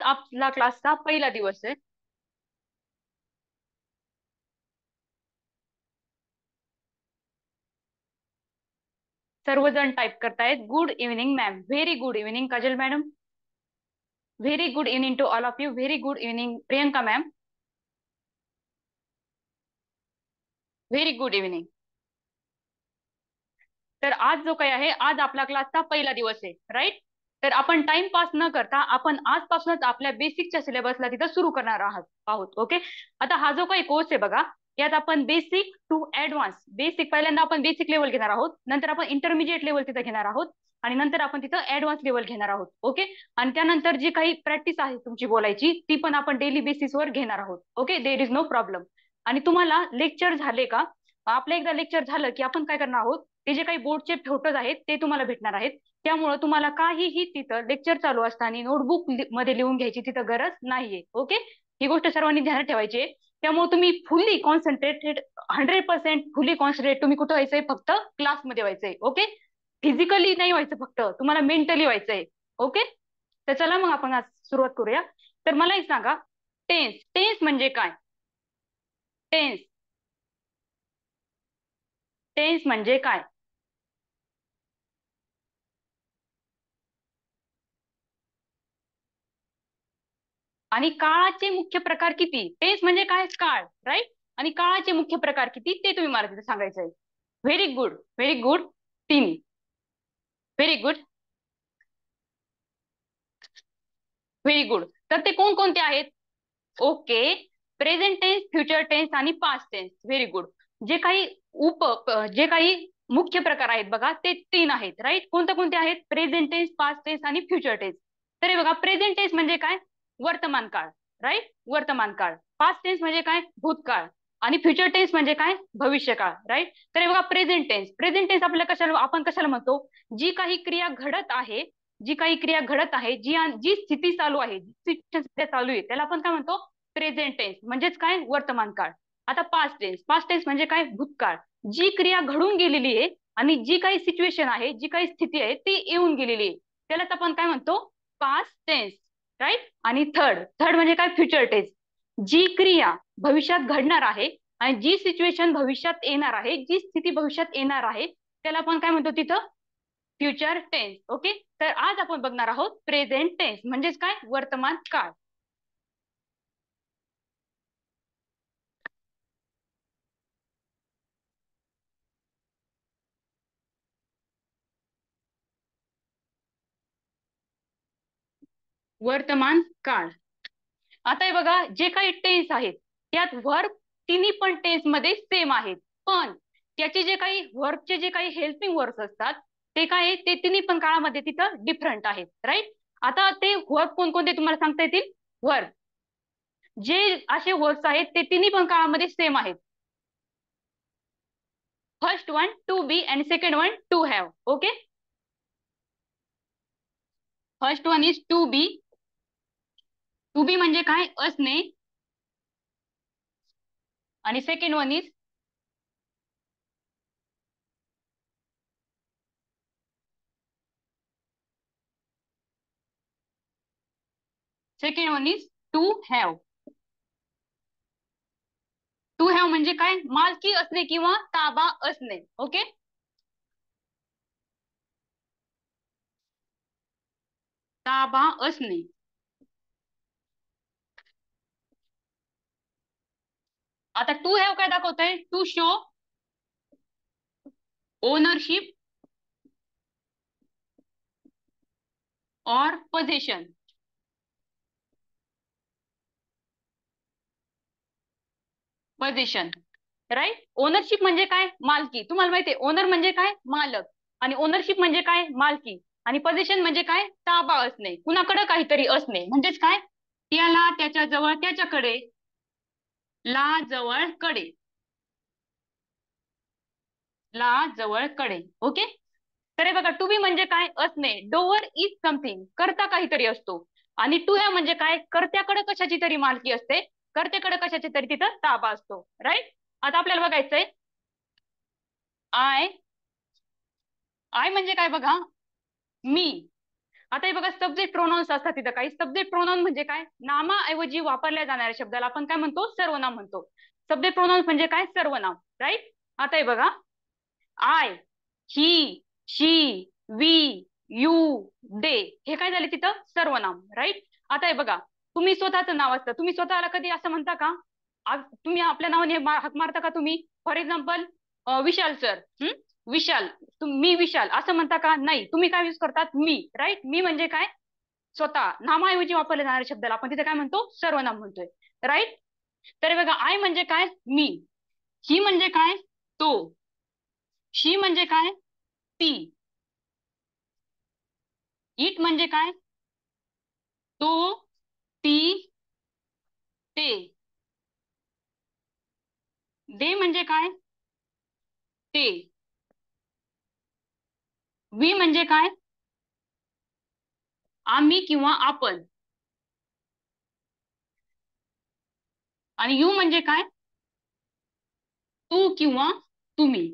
आपला क्लासचा पहिला दिवस आहे. सर्वजण टाइप करतायत good evening ma'am. Very good evening Kajal madam. Very good evening to all of you. Very good evening Priyanka ma'am. Very good evening. तर आज जो काही आहे, आज आपला क्लासचा पहिला दिवस आहे, राईट. तर आपण टाइम पास न करता आपण आजपासूनच आपल्या बेसिकच्या सिलेबसला तिथं सुरू करणार आहोत. ओके. आता हा जो काही कोर्स आहे बघा, यात आपण बेसिक टू ऍडव्हान्स, बेसिक पहिल्यांदा आपण बेसिक लेवल घेणार आहोत, नंतर आपण इंटरमिजिएट लेवल तिथं घेणार आहोत, आणि नंतर आपण तिथं ऍडव्हान्स लेवल घेणार आहोत. ओके. आणि त्यानंतर जी काही प्रॅक्टिस आहे तुमची बोलायची, ती पण आपण डेली बेसिसवर घेणार आहोत. Okay, there is no problem. आणि तुम्हाला लेक्चर झाले का, आपलं एकदा लेक्चर झालं की आपण काय करणार आहोत, ते जे काही बोर्डचे फोटोज आहेत ते तुम्हाला भेटणार आहेत. त्यामुळे तुम्हाला काहीही तिथं लेक्चर चालू असताना नोटबुक मध्ये लिहून घ्यायची तिथं गरज नाहीये. ओके. ही गोष्ट सर्वांनी ध्यानात ठेवायची आहे. त्यामुळे तुम्ही फुल्ली कॉन्सन्ट्रेटेड, 100% फुल्ली कॉन्सन्ट्रेट तुम्ही कुठं व्हायचंय, फक्त क्लासमध्ये व्हायचंय. ओके. फिजिकली नाही व्हायचं, फक्त तुम्हाला मेंटली व्हायचंय. ओके. तर चला मग आपण आज सुरुवात करूया. तर मला एक सांगा, टेन्स, टेन्स म्हणजे काय? टेन्स, टेन्स म्हणजे काय? आणि काळाचे मुख्य प्रकार किती? टेन्स म्हणजे काय? काळ, राईट. आणि काळाचे मुख्य प्रकार किती ते तुम्ही मला तिथे सांगायचंय. Very good, very good. तीन. Very good, very good. तर ते कोणकोणते आहेत? Okay. Present tense, future tense आणि पास्ट टेन्स. Very good. जे काही जे काही मुख्य प्रकार आहेत बघा, ते तीन आहेत, राईट. कोणते कोणते आहेत? प्रेझेंट टेन्स, पास्ट टेन्स आणि फ्युचर टेन्स. तर हे बघा, प्रेझेंट टेन्स म्हणजे काय? वर्तमान काळ, राईट. वर्तमान काळ. पास्ट टेन्स म्हणजे काय? भूतकाळ. आणि फ्युचर टेन्स म्हणजे काय? भविष्यकाळ, राईट. तर हे बघा, प्रेझेंट टेन्स, प्रेझेंट टेन्स आपल्याला कशाला, आपण कशाला म्हणतो? जी काही क्रिया घडत आहे, जी काही क्रिया घडत आहे, जी स्थिती चालू आहे, जी सिच्युएशन सध्या चालू आहे, त्याला आपण काय म्हणतो? Present tense. म्हणजेच काय? वर्तमान काळ. आता पास्ट टेन्स, पास्ट टेन्स म्हणजे काय? भूतकाळ. जी क्रिया घडून गेलेली आहे आणि जी काही सिच्युएशन आहे, जी काही स्थिती आहे ती येऊन गेलेली आहे, त्यालाच आपण काय म्हणतो? Past tense, right. आणि थर्ड, थर्ड म्हणजे काय? Future tense. जी क्रिया भविष्यात घडणार आहे आणि जी सिच्युएशन भविष्यात येणार आहे, जी स्थिती भविष्यात येणार आहे, त्याला आपण काय म्हणतो तिथं? Future tense. ओके. तर आज आपण बघणार आहोत प्रेझेंट टेन्स म्हणजेच काय? वर्तमान काळ. वर्तमान काळ. आता हे बघा, जे काही टेन्स आहेत त्यात वर्ब तिन्ही पण टेन्स मध्ये सेम आहेत, पण त्याचे जे काही वर्बचे जे काही हेल्पिंग वर्ब्स असतात ते काय आहे, ते तिन्ही पण काळामध्ये तिथं डिफरंट आहेत, राईट. आता ते वर्ब कोणकोणते तुम्हाला सांगता येतील? वर्ब जे असे वर्ड्स आहेत ते तिन्ही पण काळामध्ये सेम आहेत. First one to be and second one to have. Okay. First one is to be. To be म्हणजे काय? असणे. आणि second one is, second one is to have. To have म्हणजे काय? मालकी असणे किंवा ताबा असणे. ओके. ताबा असणे. आता टू हॅव काय दाखवतंय? To show ownership or position. Position, right. Ownership म्हणजे काय? मालकी. तुम्हाला माहितीये ओनर म्हणजे काय? मालक. आणि ओनरशिप म्हणजे काय? मालकी. आणि पोझिशन म्हणजे काय? ताबा असणे, कुणाकडे काहीतरी असणे. म्हणजेच काय? त्याला, त्याच्या जवळ, त्याच्याकडे, ला जवळ, कडे, ला जवळ, कडे. ओके. तर हे बघा, टू बी म्हणजे काय? असणे. डोअर इज समथिंग, करता काहीतरी असतो. आणि टू हॅव म्हणजे काय? कर्त्याकडे कशाची तरी मालकी असते, कर्त्याकडे कशाची तरी तिथं ताबा असतो, राईट. आता आपल्याला बघायचंय आय. आय म्हणजे काय बघा? मी. आता हे बघा सब्जेक्ट प्रोनाउन्स असतात तिथं काही. सब्जेक्ट प्रोनाउन म्हणजे काय? नामाऐवजी वापरल्या जाणाऱ्या शब्दाला आपण काय म्हणतो? सर्वनाम म्हणतो. सब्जेक्ट प्रोनाउन्स म्हणजे काय? सर्वनाम, राईट. आता हे बघा I, he, she, we, you, they, हे काय झाले तिथं? सर्वनाम, राईट. आता हे बघा तुम्ही स्वतःचं नाव असतं, तुम्ही स्वतःला कधी असं म्हणता का? तुम्ही आपल्या नावाने हाक मारता का तुम्ही? फॉर एक्झाम्पल विशाल सर, विशाल, मी विशाल असं म्हणता का? नाही. तुम्ही काय यूज करतात? मी, राईट. मी म्हणजे काय? स्वतः. नामाऐवजी वापरले जाणाऱ्या शब्दाला आपण तिथे काय म्हणतो? सर्वनाम म्हणतोय, राईट. तर बघा आय म्हणजे काय? मी. ही म्हणजे काय? तो. शी म्हणजे काय? ती. इट म्हणजे काय? तो, ती, ते. दे म्हणजे काय? ते. वी म्हणजे काय? आम्ही किंवा आपण. आणि यू म्हणजे काय? तू किंवा तुम्ही.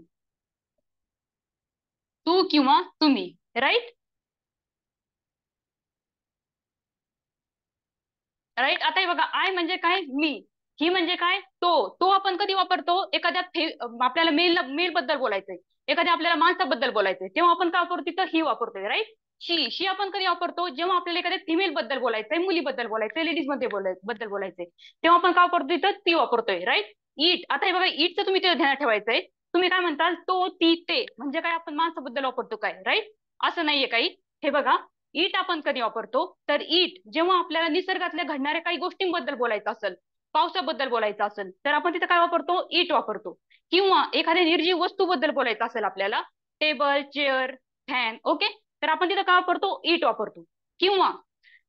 तू किंवा तुम्ही, राईट. राईट. आता हे बघा आय म्हणजे काय? मी. ही म्हणजे काय? तो आपण कधी वापरतो? एखाद्या आपल्याला मेल बद्दल बोलायचंय, एखाद्या आपल्याला माणसाबद्दल बोलायचंय, तेव्हा आपण काय वापरतो? तिथं ही वापरतोय, राईट. शी आपण कधी वापरतो? जेव्हा आपल्याला एखाद्या फिमेल बद्दल बोलायचंय, मुलीबद्दल बोलायचंय, लेडीज मध्ये बद्दल बोलायचंय, तेव्हा आपण काय वापरतो? तिथं ती वापरतोय, राईट. इट. आता हे बघा इटचं तुम्ही तिथे ध्यानात ठेवायचंय. तुम्ही काय म्हणताल? तो, ती, ते म्हणजे काय? आपण माणसाबद्दल वापरतो काय, राईट. असं नाहीये काही. हे बघा इट आपण कधी वापरतो? तर इट जेव्हा आपल्याला निसर्गातल्या घडणाऱ्या काही गोष्टींबद्दल बोलायचं असेल, पावसाबद्दल बोलायचं असेल, तर आपण तिथे काय वापरतो? इट वापरतो. किंवा एखाद्या निर्जीव वस्तूबद्दल बोलायचं असेल आपल्याला, टेबल, चेअर, फॅन, ओके, तर आपण तिथं काय वापरतो? इट वापरतो. किंवा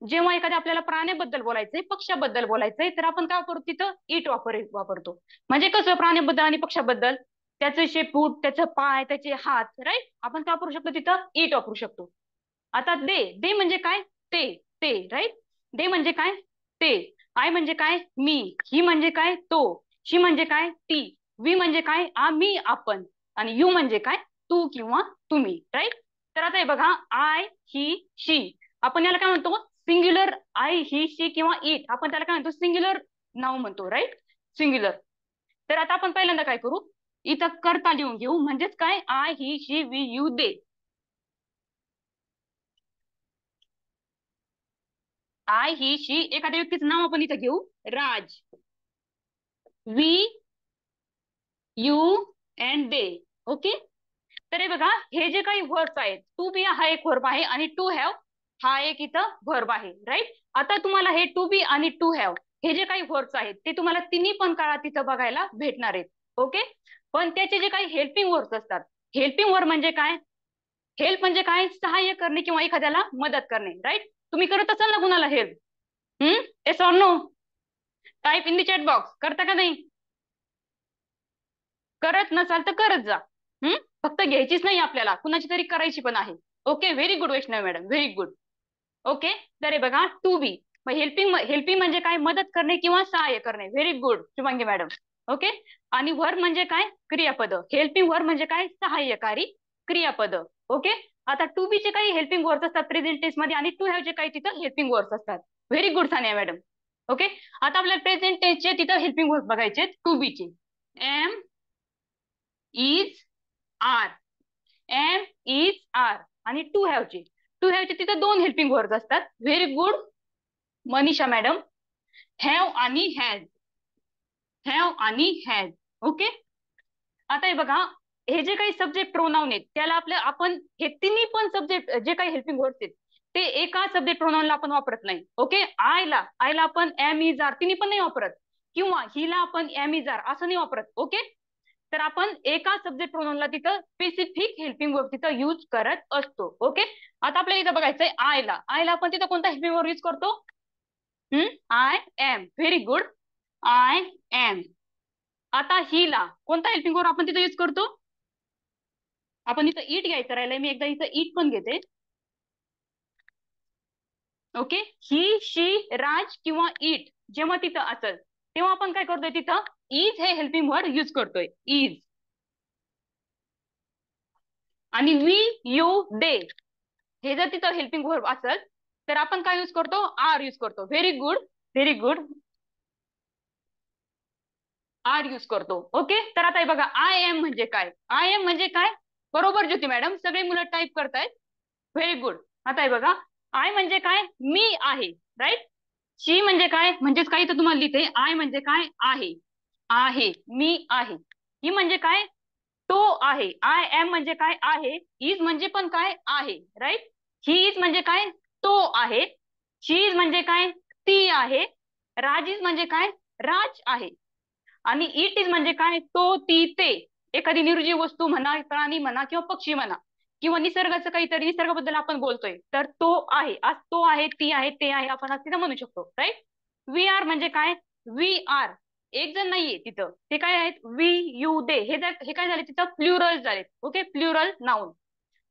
जेव्हा एखाद्या आपल्याला प्राण्याबद्दल बोलायचंय, पक्ष्याबद्दल बोलायचंय, तर आपण काय वापरतो? तिथं इट वापरतो. म्हणजे कसं? प्राण्याबद्दल आणि पक्षाबद्दल त्याचं शेपूट, त्याचं पाय, त्याचे हात, राईट. आपण काय वापरू शकतो? तिथं इट वापरू शकतो. आता दे. दे म्हणजे काय? ते, राईट. दे म्हणजे काय? ते. आय म्हणजे काय? मी. ही म्हणजे काय? तो. शी म्हणजे काय? ती. वी म्हणजे काय? आम्ही, आपण. आणि यू म्हणजे काय? तू किंवा तुम्ही, राईट. तर आता हे बघा आय, ही, शी, आपण याला काय म्हणतो? सिंग्युलर. आय, ही, शी किंवा इट आपण त्याला काय म्हणतो? सिंग्युलर नाव म्हणतो, राईट. सिंग्युलर. तर आता आपण पहिल्यांदा काय करू? इथं करता लिहून घेऊ. म्हणजेच काय? I, he, she, we, you, they. I, he, she, एखाद्या व्यक्तीचं नाव आपण इथं घेऊ. Raj. We, you and they, okay. तर हे बघा हे जे काही वर्ब्स आहेत, टू बी हा एक वर्ब आहे आणि टू हॅव हा एक इथं वर्ब आहे, राईट. आता तुम्हाला हे टू बी आणि टू हॅव हे जे काही वर्ब्स आहेत ते तुम्हाला तिन्ही पण काळात तिथं बघायला भेटणार आहेत, ओके. पण त्याचे जे काही हेल्पिंग वर्ब्स असतात, हेल्पिंग वर्ब म्हणजे काय? हेल्प म्हणजे काय? सहाय्य करणे किंवा एखाद्याला मदत करणे, राईट. तुम्ही करत असाल ना कुणाला help? Yes or no? Type in the chat box. करता का नाही? करत नसाल तर करत जा. हम्म. फक्त घ्यायचीच नाही आपल्याला, कुणाची तरी करायची पण आहे. ओके, व्हेरी गुड वैष्णव मॅडम, व्हेरी गुड. ओके. तर हे बघा टू बी हेल्पिंग. हेल्पिंग म्हणजे काय? मदत करणे किंवा सहाय्य करणे. Very good Shubhangi madam. Okay. आणि वर्ब म्हणजे काय? क्रियापद. हेल्पिंग वर्ब म्हणजे काय? सहाय्यकारी क्रियापद. ओके. आता टू बी चे काही हेल्पिंग वर्ड्स असतात प्रेझेंट टेन्स मध्ये आणि टू हॅव चे काही तिथं हेल्पिंग वर्ड्स असतात. Very good Sania madam. Okay. आता आपल्याला प्रेझेंट टेन्सचे तिथं हेल्पिंग वर्ड्स बघायचे टू बी चे. Am, is, are. Am, is, are. आणि टू हॅव चे. टू हॅव चे तिथे दोन हेल्पिंग वर्ड्स असतात. Very good Manisha madam. Have आणि हॅज. हॅव आणि हॅज. ओके. आता हे बघा हे जे काही सब्जेक्ट प्रोनाउन आहेत त्याला आपण हे तिन्ही पण सब्जेक्ट जे काही हेल्पिंग वर्ड्स आहेत ते एका सब्जेक्ट प्रोनाउनला आपण वापरत नाही. ओके. आयला आपण एम, इज, आर तिन्ही पण नाही वापरत. किंवा हिला आपण एम, इज, आर असं नाही वापरत. ओके. तर आपण एका सब्जेक्ट प्रोनाउनला तिथं स्पेसिफिक हेल्पिंग वर्ब तिथं युज करत असतो. ओके. आता आपल्याला इथं बघायचंय आयला आपण तिथं कोणता हेल्पिंग वर्ब युज करतो? I am. Very good. I am. आता हिला कोणता हेल्पिंग वर्ब आपण तिथं युज करतो? आपण इथं इट घ्यायचं राहिलंय, मी एकदा इथं इट पण घेते. ओके. ही, शी, राज किंवा इट जेव्हा तिथं असेल तेव्हा आपण काय करतोय? तिथं इज हे हेल्पिंग वर्ड युज करतोय. इज. आणि वी, यू, दे हे जर तिथं हेल्पिंग वर्ब असेल तर आपण काय यूज करतो, आर यूज करतो. Very good, very good, are use करतो. ओके, तर आता हे बघा आय एम म्हणजे काय, आय एम म्हणजे काय, बरोबर ज्योती मॅडम, सगळे मुलं टाईप करतायत. Very good. आता हे बघा आय म्हणजे काय, मी आहे. राईट. शी म्हणजे काय, म्हणजेच काही तर तुम्हाला लिहिते, आय म्हणजे काय, आहे, आहे, मी आहे. ही म्हणजे काय, तो आहे. आय एम म्हणजे काय, आहे. इज म्हणजे पण काय, आहे. राईट. ही इज म्हणजे काय, तो आहे. शी इज म्हणजे काय, ती आहे. राज इज म्हणजे काय, राज आहे. आणि इट इज म्हणजे काय, तो, ती, ते. एखादी निर्जीव वस्तू म्हणा, प्राणी म्हणा किंवा पक्षी म्हणा किंवा निसर्गाचं काहीतरी, निसर्गाबद्दल आपण बोलतोय तर तो आहे. आज तो आहे, ती आहे, ते आहे, आपण आज तिथं म्हणू शकतो. राईट. वी आर म्हणजे काय, वी आर. एक जण नाहीये तिथं, ते काय आहेत, वी, यू, दे. हे काय झाले तिथं, प्लुरल झाले. Okay, plural noun,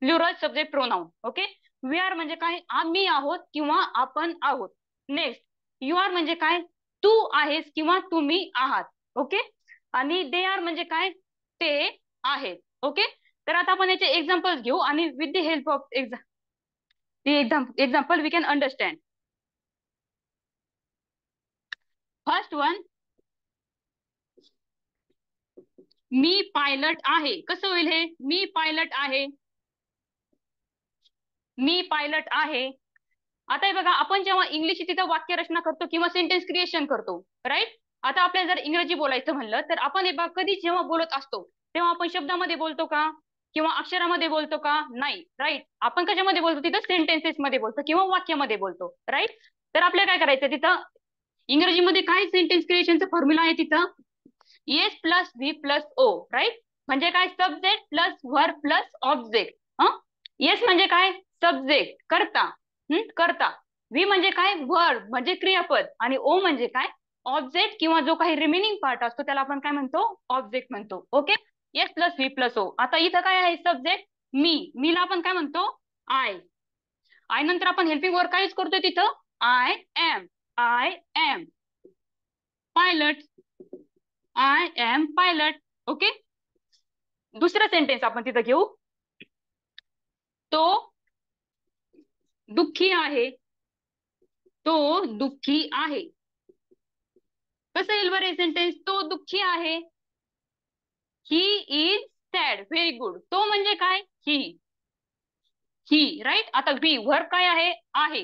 plural subject pronoun. Okay. We are म्हणजे काय, आम्ही आहोत किंवा आपण आहोत. नेक्स्ट, यू आर म्हणजे काय, तू आहेस किंवा तुम्ही आहात. ओके. आणि दे आर म्हणजे काय, ते आहेत. ओके. तर आता आपण याचे एक्झाम्पल्स घेऊ आणि with the help of example we can understand. First one, मी पायलट आहे. कसं होईल हे, मी पायलट आहे, मी पायलट आहे. आता हे बघा, आपण जेव्हा इंग्लिश तिथं वाक्यरचना करतो किंवा सेंटेन्स क्रिएशन करतो, राईट. आता आपल्याला जर इंग्रजी बोलायचं म्हणलं तर आपण हे बघा, कधी जेव्हा बोलत असतो तेव्हा आपण शब्दामध्ये बोलतो का किंवा अक्षरामध्ये बोलतो का, नाही. राईट. आपण कशामध्ये बोलतो, तिथं सेंटेन्सेस मध्ये बोलतो किंवा वाक्यामध्ये बोलतो. राईट. तर आपल्याला काय करायचं, तिथं इंग्रजीमध्ये काय सेंटेन्स क्रिएशनचं फॉर्म्युला आहे, तिथं S plus V plus O. Right. म्हणजे काय, subject plus verb plus object. S म्हणजे काय, सब्जेक्ट, करता, करता. व्ही म्हणजे काय, वर्ब म्हणजे क्रियापद. आणि ओ म्हणजे काय, ऑब्जेक्ट किंवा जो काही रिमेनिंग पार्ट असतो त्याला आपण काय म्हणतो, ऑब्जेक्ट म्हणतो. Okay. S plus V plus O. आता इथं काय आहे, सब्जेक्ट मी, मीला आपण काय म्हणतो, आय. आय नंतर आपण हेल्पिंग वर्ब काय यूज करतोय तिथं, I am. I am pilot, I am pilot. Okay. दुसरं सेंटेन्स आपण तिथं घेऊ, तो दुःखी आहे, तो दुःखी आहे. कसं येईल बरं सेंटेन्स, तो दुःखी आहे. ही इज सॅड. Very good. तो म्हणजे काय, ही, ही. राईट. आता व्ही वर्ब काय आहे.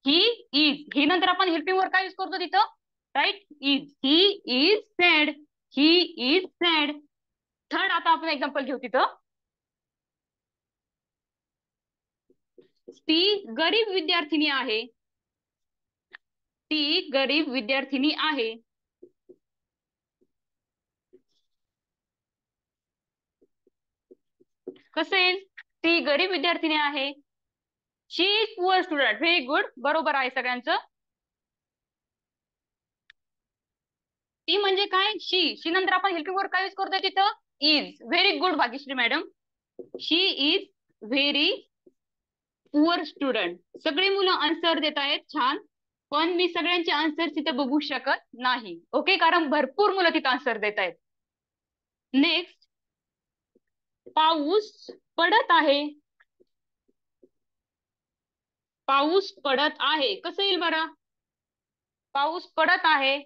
He is. ही नंतर आपण हेल्पिंग वर्ब काय यूज करतो तिथं, right, is. He is sad, he is sad. Third, आता आपण एक्झाम्पल घेऊ तिथं, ती गरीब विद्यार्थिनी आहे, ती गरीब विद्यार्थिनी आहे. कसं येईल, ती गरीब विद्यार्थिनी आहे. She is poor student. Very good, बरोबर आहे सगळ्यांचं. ती म्हणजे काय, शी नंतर आपण हेल्पिंग वर्ब काय यूज करतोय तिथं, is. Very good Bhagyashree madam. She is very poor student. सगळे मुलं आन्सर देत आहेत, छान. पण मी सगळ्यांचे आन्सर तिथं बघू शकत नाही. ओके, कारण भरपूर मुलं तिथं आन्सर देत आहेत. नेक्स्ट, पाऊस पडत आहे, पाऊस पडत आहे. कसं येईल बरं, पाऊस पडत आहे,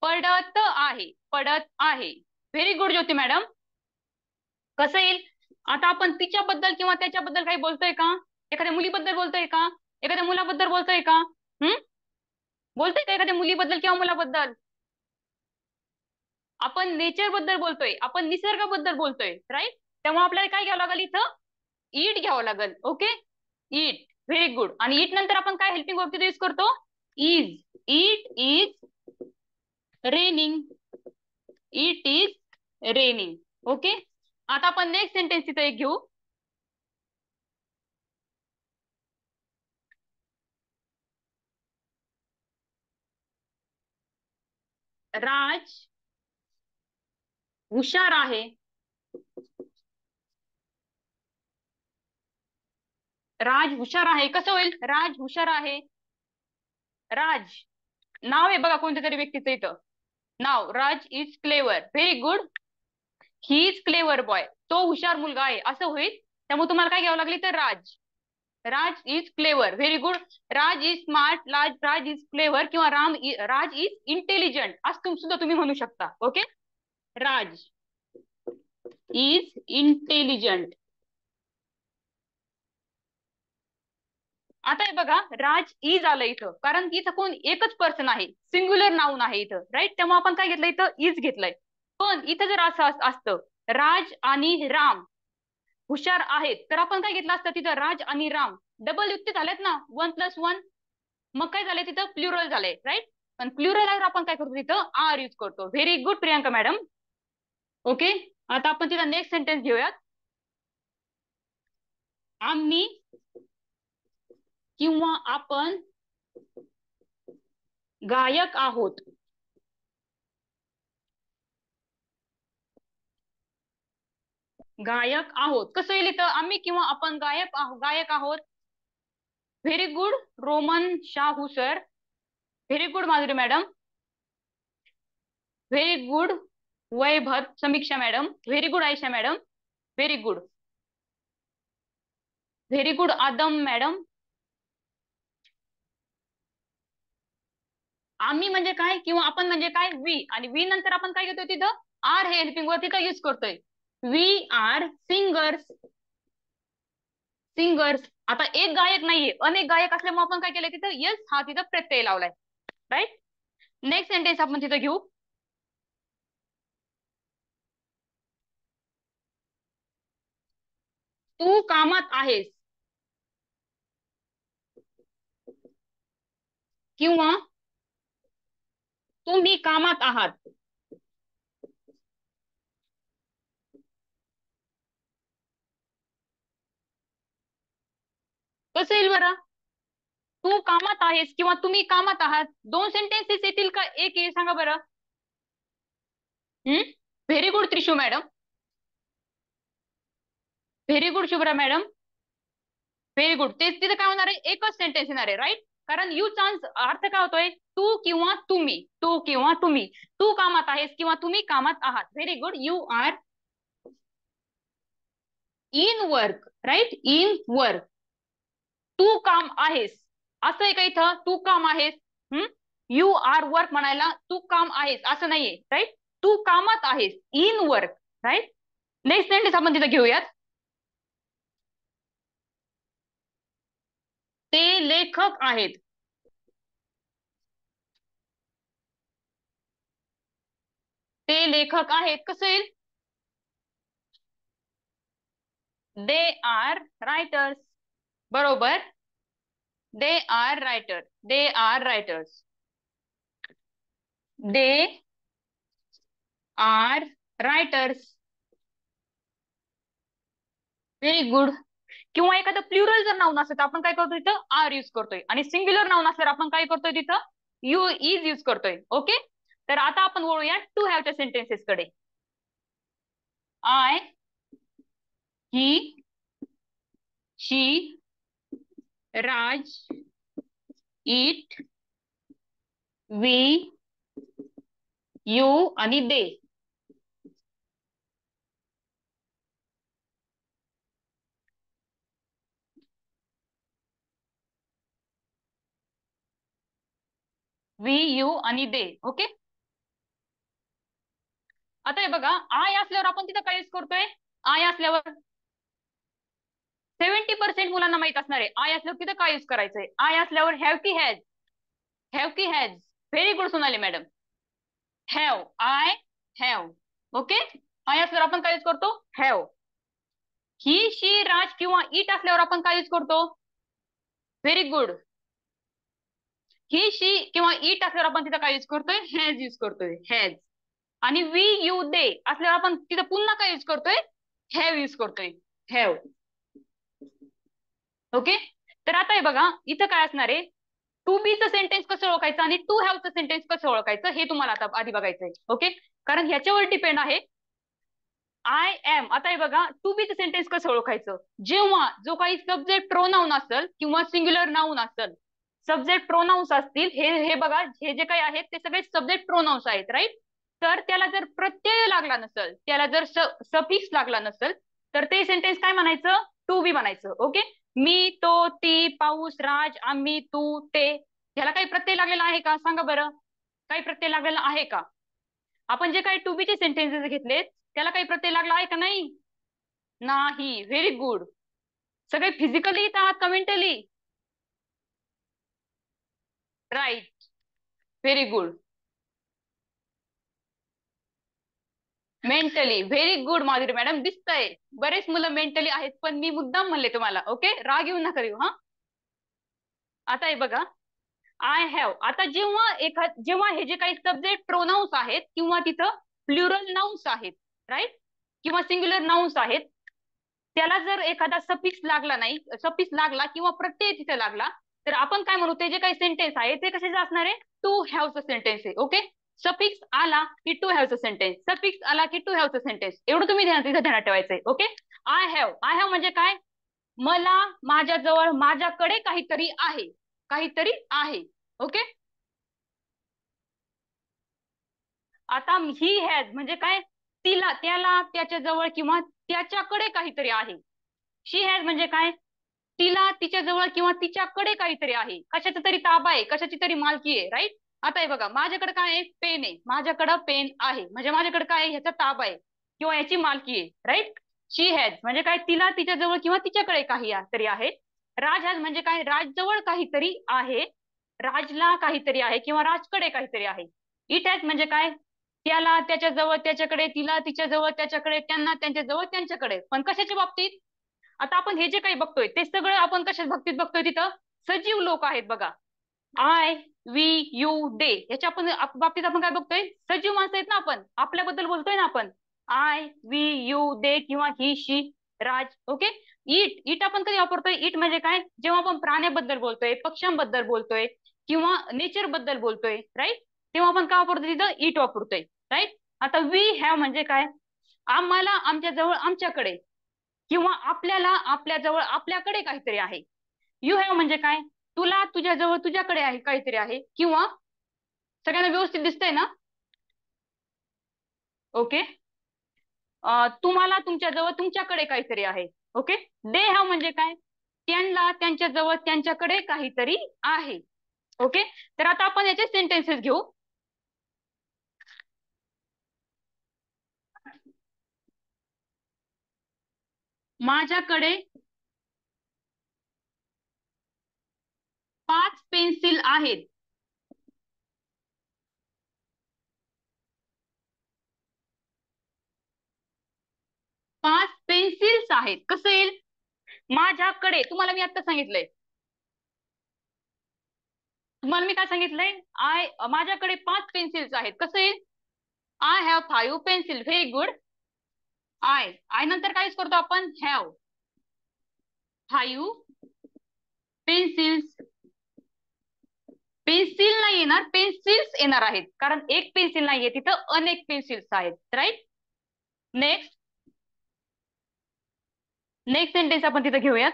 पडत आहे, पडत आहे. व्हेरी गुड ज्योती मॅडम. कसं येईल, आता आपण तिच्याबद्दल किंवा त्याच्याबद्दल काही बोलतोय का, एखाद्या मुलीबद्दल बोलतोय का, एखाद्या मुलाबद्दल बोलतोय का, बोलतोय का एखाद्या मुलीबद्दल किंवा मुलाबद्दल, आपण नेचर बद्दल बोलतोय, आपण निसर्गाबद्दल बोलतोय. राईट. त्यामुळे आपल्याला काय घ्यावं लागेल इथं, इट घ्यावं लागेल. Okay, it. Very good. आणि इट नंतर आपण काय हेल्पिंग वर्ब तिथे यूज करतो, is. It is raining, it is raining. Okay. आता आपण नेक्स्ट सेंटेन्स तिथे एक घेऊ, राज हुशार आहे, राज हुशार आहे. कसं होईल, राज हुशार आहे. राज नाव आहे बघा कोणत्या तरी व्यक्तीचं इथं नाव, Raj is clever. Very good. He is clever boy. तो हुशार मुलगा आहे असं होईल. त्यामुळे तुम्हाला काय घ्यावं लागली तर Raj. Raj is clever. Very good. Raj is smart. Raj is clever किंवा राज इज इंटेलिजंट असं सुद्धा तुम्ही म्हणू शकता. ओके. Raj is intelligent. आता हे बघा, राज इज आलं इथं कारण की इथं कोण एकच पर्सन आहे, सिंग्युलर नाऊन आहे इथं, राईट. त्यामुळे आपण काय घेतलं इथं इज घेतलंय. पण इथं जर असं असतं राज आणि राम हुशार आहेत तर आपण काय घेतलं असतं तिथं राज आणि राम डबल युक्ती झाल्यात ना, 1+1. मग काय झालंय तिथं प्लुरल झालंय, राईट. पण प्लुरल आल्यावर आपण काय करतो तिथं आर यूज करतो. Very good Priyanka madam. Okay. आता आपण तिथं नेक्स्ट सेंटेन्स घेऊयात. आम्ही किंवा आपण गायक आहोत. गायक आहोत कसं येईल इथं, आम्ही किंवा आपण गायक आहोत. Very good Roman Shahu sir. Very good Madhuri madam. Very good Vaibhav Samiksha madam. Very good Ayesha madam. Very good. Very good Adam madam. आम्ही म्हणजे काय किंवा आपण म्हणजे काय वी, आणि वी नंतर आपण काय घेतोय तिथं आर हे हेल्पिंग वर्ड तिथं युज करतोय. We are singers. सिंगर्स. आता एक गायक नाहीये, अनेक गायक असल्यामुळे आपण काय केलंय तिथं यस हा तिथं प्रत्यय लावलाय, राईट. नेक्स्ट सेंटेन्स आपण तिथं घेऊ. तू कामात आहेस किंवा तुम्ही कामात आहात. कसं येईल बरं, तू कामात आहेस किंवा तुम्ही कामात आहात, दोन सेंटेन्सेस येतील का एक येईल सांगा बरं. Very good Trishu madam. Very good Shubhra madam. Very good. तेच तिथे काय होणार आहे एकच सेंटेन्स येणार आहे, राईट. कारण यू चान्स अर्थ काय होतोय तू किंवा तुम्ही. तू किंवा तुम्ही. तू कामात आहेस किंवा तुम्ही कामात आहात. Very good. You are in work, right. In work. तू काम आहेस असं आहे का इथं, तू काम आहेस. यू आर वर्क म्हणायला तू काम आहेस असं नाहीये, राईट. तू कामात आहेस in work, right. Next sentence आपण तिथं घेऊयात. ते लेखक आहेत. ते लेखक आहेत कसं येईल, दे आर रायटर्स. बरोबर. They are writer. They are writers. They are writers. Very good. किंवा एखादं प्लुरल जर नाऊन असेल तर आपण काय करतो तिथं आर यूज करतोय, आणि सिंग्युलर नाऊन असल्यावर आपण काय करतोय तिथं यू इज यूज करतोय. ओके. तर आता आपण वळूया टू हॅवच्या सेंटेन्सेस कडे. I, he, she, Raj, it, we, you आणि दे. वी, यू आणि दे. ओके. आता हे बघा आय असल्यावर आपण तिथं काय यूज करतोय, आय असल्यावर 70% मुलांना माहित असणार आहे आय असल्यावर तिथं काय यूज करायचंय. आय असल्यावर हॅव की हॅज. हॅव की has. Very good Sonali madam. Have. I have. Okay. I असल्यावर आपण काय यूज करतो हॅव. ही, शी, राज किंवा इट असल्यावर आपण काय यूज करतो. Very good. ही, शी किंवा इट असल्यावर आपण तिथं काय यूज करतोय हॅज यूज करतोय. हॅज. आणि वी, यू, दे असल्यावर आपण तिथं पुन्हा काय यूज करतोय हॅव यूज करतोय. हॅव. ओके. तर आता हे बघा इथं काय असणार आहे, टू बीचं सेंटेन्स कसं ओळखायचं आणि टू हॅवचं सेंटेन्स कसं ओळखायचं हे तुम्हाला आता आधी बघायचंय. ओके. कारण ह्याच्यावर डिपेंड आहे आय एम. आता हे बघा टू बीचं सेंटेन्स कसं ओळखायचं, जेव्हा जो काही सब्जेक्ट प्रोनाऊन असेल किंवा सिंग्युलर नाऊन असेल, सब्जेक्ट प्रोनाऊन्स असतील, हे बघा हे जे काही आहेत ते सगळे सब्जेक्ट प्रोनाऊन्स आहेत, राईट. तर त्याला जर प्रत्यय लागला नसेल, त्याला जर सफिक्स लागला नसेल, तर ते सेंटेन्स काय म्हणायचं? टू बी म्हणायचं. ओके. मी, तो, ती, पाऊस, राज, आम्ही, तू, ते, ह्याला काही प्रत्यय लागलेला आहे का? सांगा बरं. काही प्रत्यय लागलेला आहे का? आपण जे काही टू बीचे सेंटेन्सेस घेतलेत त्याला काही प्रत्यय लागला आहे का? नाही. नाही. Very good. सगळे फिजिकली आहात का mentally? Right. Very good. Mentally. Very good Madhuri madam. दिसतंय बरेच मुलं मेंटली आहेत, पण मी मुद्दाम म्हणले तुम्हाला. ओके, राग येऊ नका देऊ. हा, आता हे बघा, आय हॅव. आता जेव्हा हे जे काही सब्जेक्ट प्रोनाउन्स आहेत किंवा तिथं प्लुरल नाउन्स आहेत, राईट, किंवा सिंग्युलर नाउन्स आहेत, त्याला जर एखादा सफिक्स लागला नाही, सफिक्स लागला किंवा प्रत्यय तिथे लागला, तर आपण काय म्हणू? ते जे काही सेंटेन्स आहे ते कशाचे असणार आहे? टू हॅवचं सेंटेन्स आहे. ओके. सफिक्स आला की टू हॅवचं सेंटेन्स, सफिक्स आला की टू हॅवचं सेंटेन्स, एवढं तुम्ही तिथे ध्यानात ठेवायचंय. Okay. I have. I have म्हणजे काय? मला, माझ्याजवळ, माझ्याकडे काहीतरी आहे. काहीतरी आहे. ओके. आता ही हॅज म्हणजे काय? तिला, त्याला, त्याच्याजवळ किंवा त्याच्याकडे काहीतरी आहे. शी हॅज म्हणजे काय? तिला, तिच्याजवळ किंवा तिच्याकडे काहीतरी आहे. कशाचा तरी ताबा आहे, कशाची तरी मालकी आहे. राईट. आता हे बघा, माझ्याकडे काय आहे? पेन आहे. माझ्याकडे पेन आहे म्हणजे माझ्याकडे काय आहे? ह्याचा ताबा आहे किंवा याची मालकी आहे. राईट. शी हॅज म्हणजे काय? तिला, तिच्याजवळ किंवा तिच्याकडे काही तरी आहे. राज हॅज म्हणजे काय? राजजवळ काहीतरी आहे. राजला काहीतरी आहे किंवा राजकडे काहीतरी आहे. इट हॅज म्हणजे काय? त्याला, त्याच्याजवळ, त्याच्याकडे, तिला, तिच्याजवळ, त्याच्याकडे, त्यांना, त्यांच्याजवळ, त्यांच्याकडे. पण कशाच्या बाबतीत? आता आपण हे जे काही बघतोय ते सगळं आपण कशाच बाबतीत बघतोय? तिथं सजीव लोक आहेत बघा. आय, वी, यू, दे, ह्याच्या बाबतीत आपण काय बघतोय? सजीव माणसं आहेत ना, आपण आपल्याबद्दल बोलतोय ना आपण. आय, वी, यू, दे किंवा ही, she, Raj. Okay. It. It आपण कधी वापरतोय? इट म्हणजे काय? जेव्हा आपण प्राण्याबद्दल बोलतोय, पक्ष्यांबद्दल बोलतोय किंवा नेचर बद्दल बोलतोय, राईट, तेव्हा आपण काय वापरतोय? तिथं इट वापरतोय. राईट. आता वी हॅव म्हणजे काय? आम्हाला, आमच्याजवळ, आमच्याकडे किंवा आपल्याला, आपल्याजवळ, आपल्याकडे काहीतरी आहे. यू हॅव म्हणजे काय? तुला, तुझ्याजवळ, तुझ्याकडे आहे काहीतरी आहे किंवा सगळ्यांना व्यवस्थित दिसतंय ना? ओके. तुम्हाला, तुमच्याजवळ, तुमच्याकडे काहीतरी आहे. ओके. दे हॅव म्हणजे काय? त्यांना, त्यांच्याजवळ, त्यांच्याकडे काहीतरी आहे. ओके. तर आता आपण याचे सेंटेन्सेस घेऊ. माझ्याकडे 5 पेन्सिल आहेत. पाच पेन्सिल्स आहेत. कसं येईल? माझ्याकडे, तुम्हाला मी आता सांगितलंय, तुम्हाला मी काय सांगितलंय? माझ्याकडे 5 पेन्सिल्स आहेत. कसं येईल? I have 5 pencil. Very good. I नंतर काय यूज करतो आपण? हॅव. 5 पेन्सिल्स. पेन्सिल नाही येणार, पेन्सिल्स येणार आहेत, कारण एक पेन्सिल नाहीये तिथं, अनेक पेन्सिल्स आहेत. राईट. नेक्स्ट. नेक्स्ट सेंटेन्स आपण तिथं घेऊयात.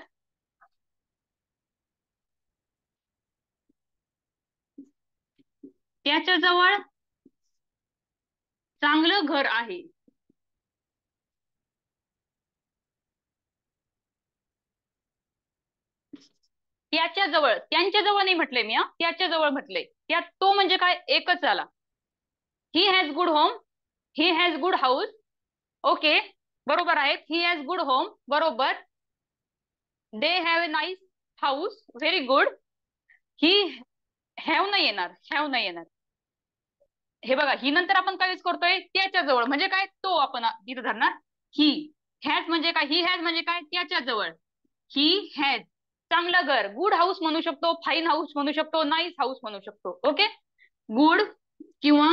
त्याच्याजवळ चांगलं घर आहे. त्याच्याजवळ, त्यांच्याजवळ नाही म्हटलंय मी, हा, त्याच्याजवळ म्हटलंय. त्यात तो म्हणजे काय? एकच आला. He has good home. He has good house. Okay. बरोबर आहेत. He has good home. बरोबर. They have a nice house. Very good. He have नाही येणार, हॅव नाही येणार. हे बघा, ही नंतर आपण काय यूज करतोय? त्याच्याजवळ म्हणजे काय? तो आपण इथं धरणार. ही हॅज म्हणजे काय? ही हॅज म्हणजे काय? त्याच्याजवळ. ही हॅज चांगलं घर, गुड हाऊस म्हणू शकतो, फाईन हाऊस म्हणू शकतो, नाईस हाऊस म्हणू शकतो. ओके. गुड किंवा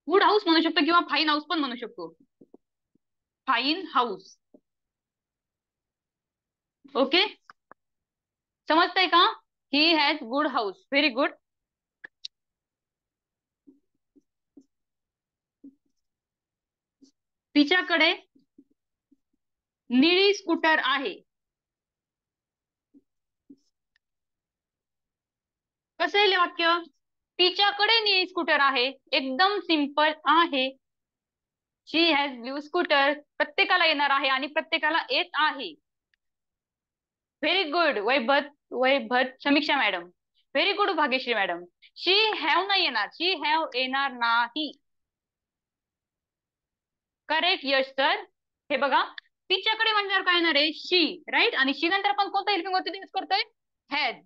गुड हाऊस म्हणू शकतो किंवा फाईन हाऊस पण म्हणू शकतो. Fine house. ओके. समजतंय का? ही has good house. Very good. तिच्याकडे निळी स्कूटर आहे. कसं येईल वाक्य? तिच्याकडे निळी स्कूटर आहे. एकदम सिंपल आहे. She has blue scooter. प्रत्येकाला येणार आहे आणि प्रत्येकाला येत आहे. Very good Vaibhav Samiksha madam. Very good Bhagyashree madam. She have नाही येणार. शी हॅव येणार नाही. Correct Yash sir. हे बघा, तिच्याकडे म्हणल्यावर काय येणार आहे? शी. राईट. आणि शी नंतर आपण कोणता हेल्पिंग वर्ब यूज करतोय? Has.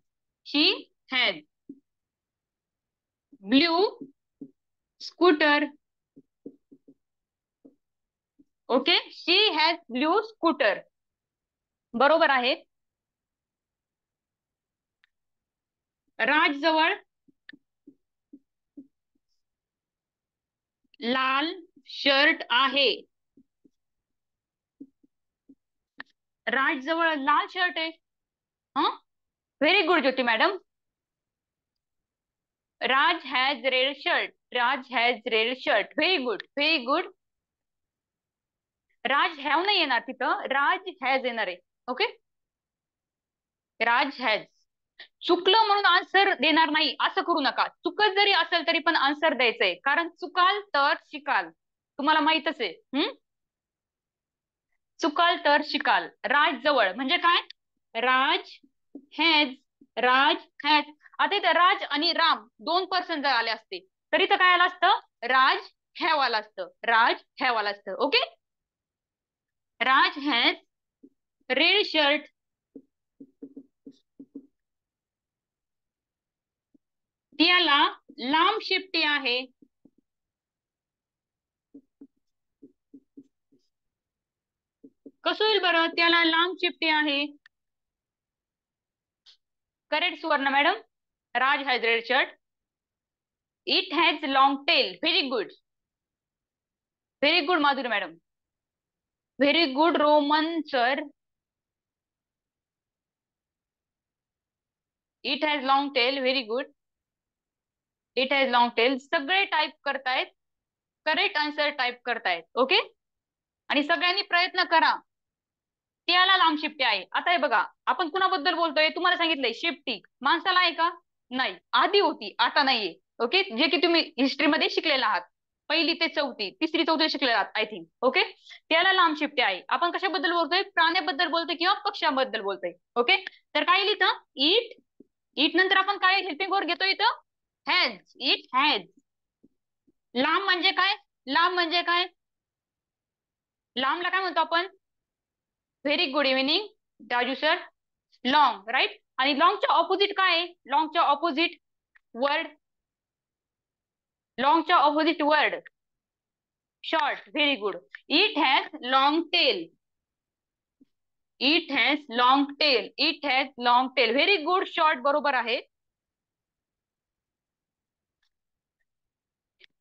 She has blue scooter. Okay, she has blue scooter. बरोबर आहे. राज जवळ लाल शर्ट आहे. राज जवळ लाल शर्ट आहे. हा, very good Jyoti madam. Raj has red shirt. Raj has red shirt. Very good, very good. Raj have नाही येणार तिथं, राज हॅज येणार आहे. Okay, Raj has. चुकलं म्हणून आन्सर देणार नाही असं करू नका. चुकत जरी असेल तरी पण आन्सर द्यायचंय, कारण चुकाल तर शिकाल. तुम्हाला माहितच आहे. चुकाल तर शिकाल. राज जवळ म्हणजे काय? राज हॅज. Raj has. आता इथं राज आणि राम दोन पर्सन जर आले असते तरी तर काय आलं असतं? राज हॅव आलं असतं. राज हॅव आलं असतं. Okay, Raj has red shirt. त्याला लांब शिफ्टी आहे. कसं होईल बरं? त्याला लांब शिफ्टी आहे. Correct Suvarna madam. Raj has red shirt. It has long tail. Very good, very good Madhuri madam. Very good Roman sir. It has long tail. Very good. It has long tail. सगळे टाईप करतायत, करेक्ट आन्सर टाईप करतायत. Okay, आणि सगळ्यांनी प्रयत्न करा. त्याला लांब शिफ्टी आहे. आता हे बघा, आपण कुणाबद्दल बोलतोय? तुम्हाला सांगितलंय शिफ्टी माणसाला आहे का? नाही, आधी होती, आता नाहीये. ओके, जे की तुम्ही हिस्ट्रीमध्ये शिकलेला आहात. पहिली ते चौथी, तिसरी चौथी शिकलेला आहात आय थिंक. ओके, त्याला लांब शिफ्टी आहे. आपण कशाबद्दल बोलतोय? प्राण्याबद्दल बोलतोय किंवा पक्ष्याबद्दल बोलतोय. ओके, तर काय लिहितं? इट. इट नंतर आपण काय हेल्पिंग वर्ब घेतोय इथं? हॅज. It has. लांब म्हणजे काय? लांब म्हणजे काय? लांबला काय म्हणतो आपण? Very good evening Raju sir. Long. Right. आणि लॉंगच्या ऑपोजिट काय आहे? लॉंगच्या ऑपोजिट वर्ड. लॉंगच्या opposite word short. Very good. It has long tail. It has long tail. It has long tail. Very good. Short बरोबर आहे.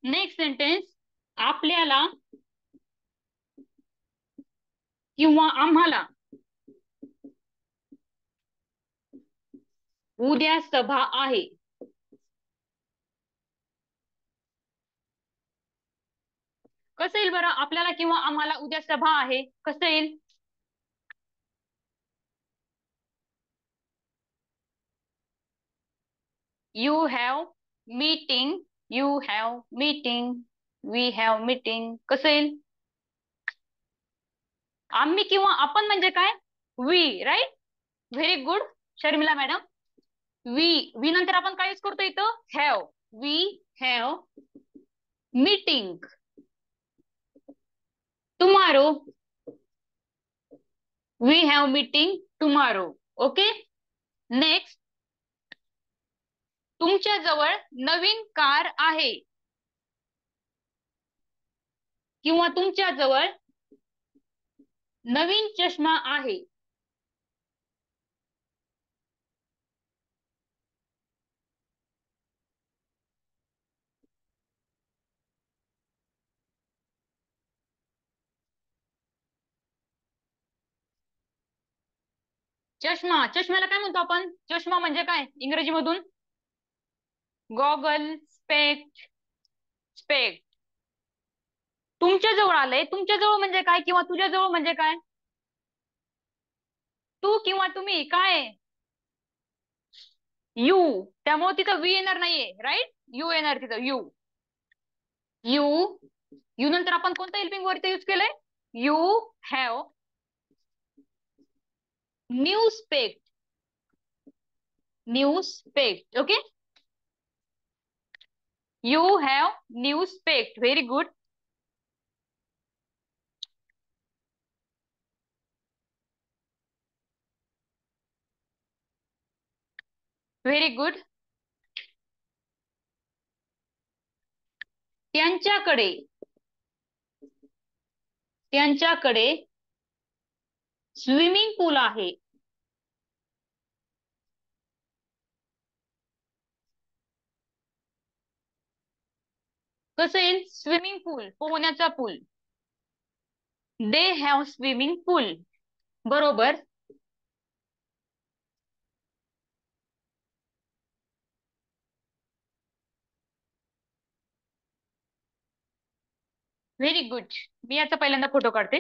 Next sentence. आपल्याला किंवा आम्हाला उद्या सभा आहे. कसं येईल बरं? आपल्याला किंवा आम्हाला उद्या सभा आहे, कसं येईल? You have meeting. You have meeting. We have meeting. कसं येईल? आम्ही किंवा आपण म्हणजे काय? We. Right. Very good Sharmila madam. We नंतर आपण काय यूज करतो इथं? Have. We have meeting tomorrow. We have meeting tomorrow. Okay, next. तुमच्या जवळ नवीन कार आहे किंवा तुमच्या जवळ नवीन चष्मा आहे. चष्मा. चष्म्याला काय म्हणतो आपण? चष्मा म्हणजे काय इंग्रजी मधून? Goggle, specs, specs. तुमच्या जवळ आलंय. तुमच्या जवळ म्हणजे काय किंवा तुझ्या जवळ म्हणजे काय? तू किंवा तुम्ही काय? यू. त्यामुळे तिथं वी येणार नाहीये. राईट. यू येणार तिथं, यू. यू, यू नंतर आपण कोणतं हेल्पिंग वर्ड यूज केलंय? You have news pact. News pact. Okay. You have news pact. Very good. Very good. त्यांच्याकडे, त्यांच्याकडे स्विमिंग पूल आहे. कसं येईल? स्विमिंग पूल, पोहण्याचा पूल. दे हॅव स्विमिंग पूल. बरोबर. Very good. मी याचा पहिल्यांदा फोटो काढते.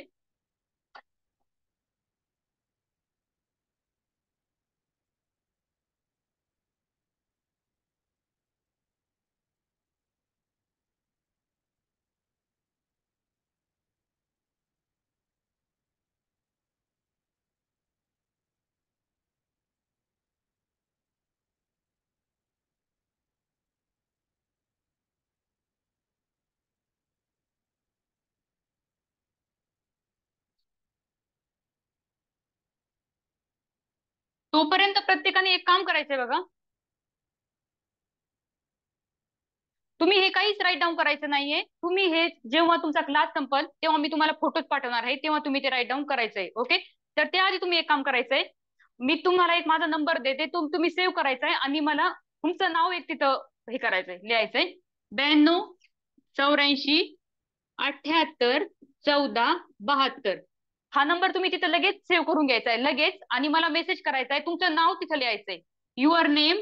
तोपर्यंत प्रत्येकाने एक काम करायचंय बघा. तुम्ही हे काहीच राईट डाऊन करायचं नाहीये. तुम्ही हे जेव्हा तुमचा क्लास संपल तेव्हा मी तुम्हाला फोटोज पाठवणार आहे, तेव्हा तुम्ही ते राईट डाऊन करायचंय. ओके. तर त्याआधी तुम्ही एक काम करायचंय. मी तुम्हाला एक माझा नंबर देते, तुम्ही सेव्ह करायचाय आणि मला तुमचं नाव एक तिथं हे करायचंय, लिहायचंय. 92 84 78 14 72. हा नंबर तुम्ही तिथं लगेच सेव्ह करून घ्यायचा आहे लगेच, आणि मला मेसेज करायचा आहे. तुमचं नाव तिथं लिहायचंय, युअर नेम,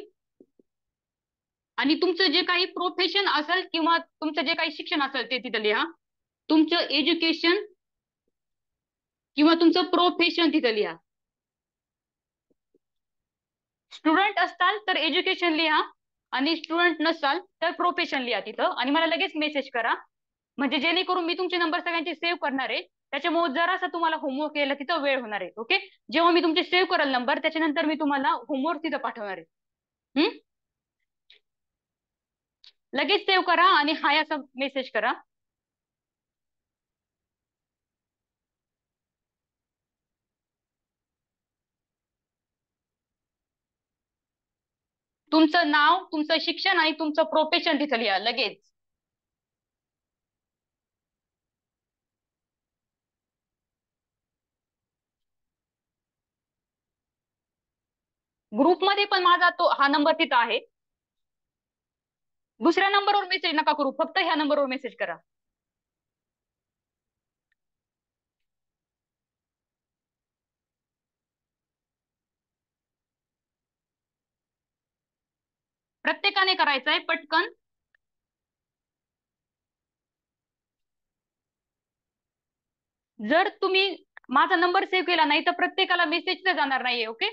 आणि तुमचं जे काही प्रोफेशन असेल किंवा तुमचं जे काही शिक्षण असेल ते तिथं लिहा. तुमचं एज्युकेशन किंवा तुमचं प्रोफेशन तिथं लिहा. स्टुडंट असताल तर एज्युकेशन लिहा, आणि स्टुडंट नसाल तर प्रोफेशन लिहा तिथं, आणि मला लगेच मेसेज करा. म्हणजे जेणेकरून मी तुमचे नंबर सगळ्यांचे सेव्ह करणार आहे, त्याच्यामुळे जरासा तुम्हाला होमवर्क यायला तिथं वेळ होणार आहे. ओके. जेव्हा मी तुमचे सेव्ह करेल नंबर त्याच्यानंतर मी तुम्हाला होमवर्क तिथं पाठवणार आहे. लगेच सेव्ह करा आणि हाय असा मेसेज करा. तुमचं नाव, तुमचं शिक्षण आणि तुमचं प्रोफेशन तिथं लिहा लगेच. ग्रुपमध्ये पण माझा तो हा नंबर तिथं आहे. दुसऱ्या नंबरवर मेसेज नका करू, फक्त ह्या नंबरवर मेसेज करा. प्रत्येकाने करायचंय पटकन. जर तुम्ही माझा नंबर सेव्ह केला नाही तर प्रत्येकाला मेसेज तर जाणार नाहीये. ओके.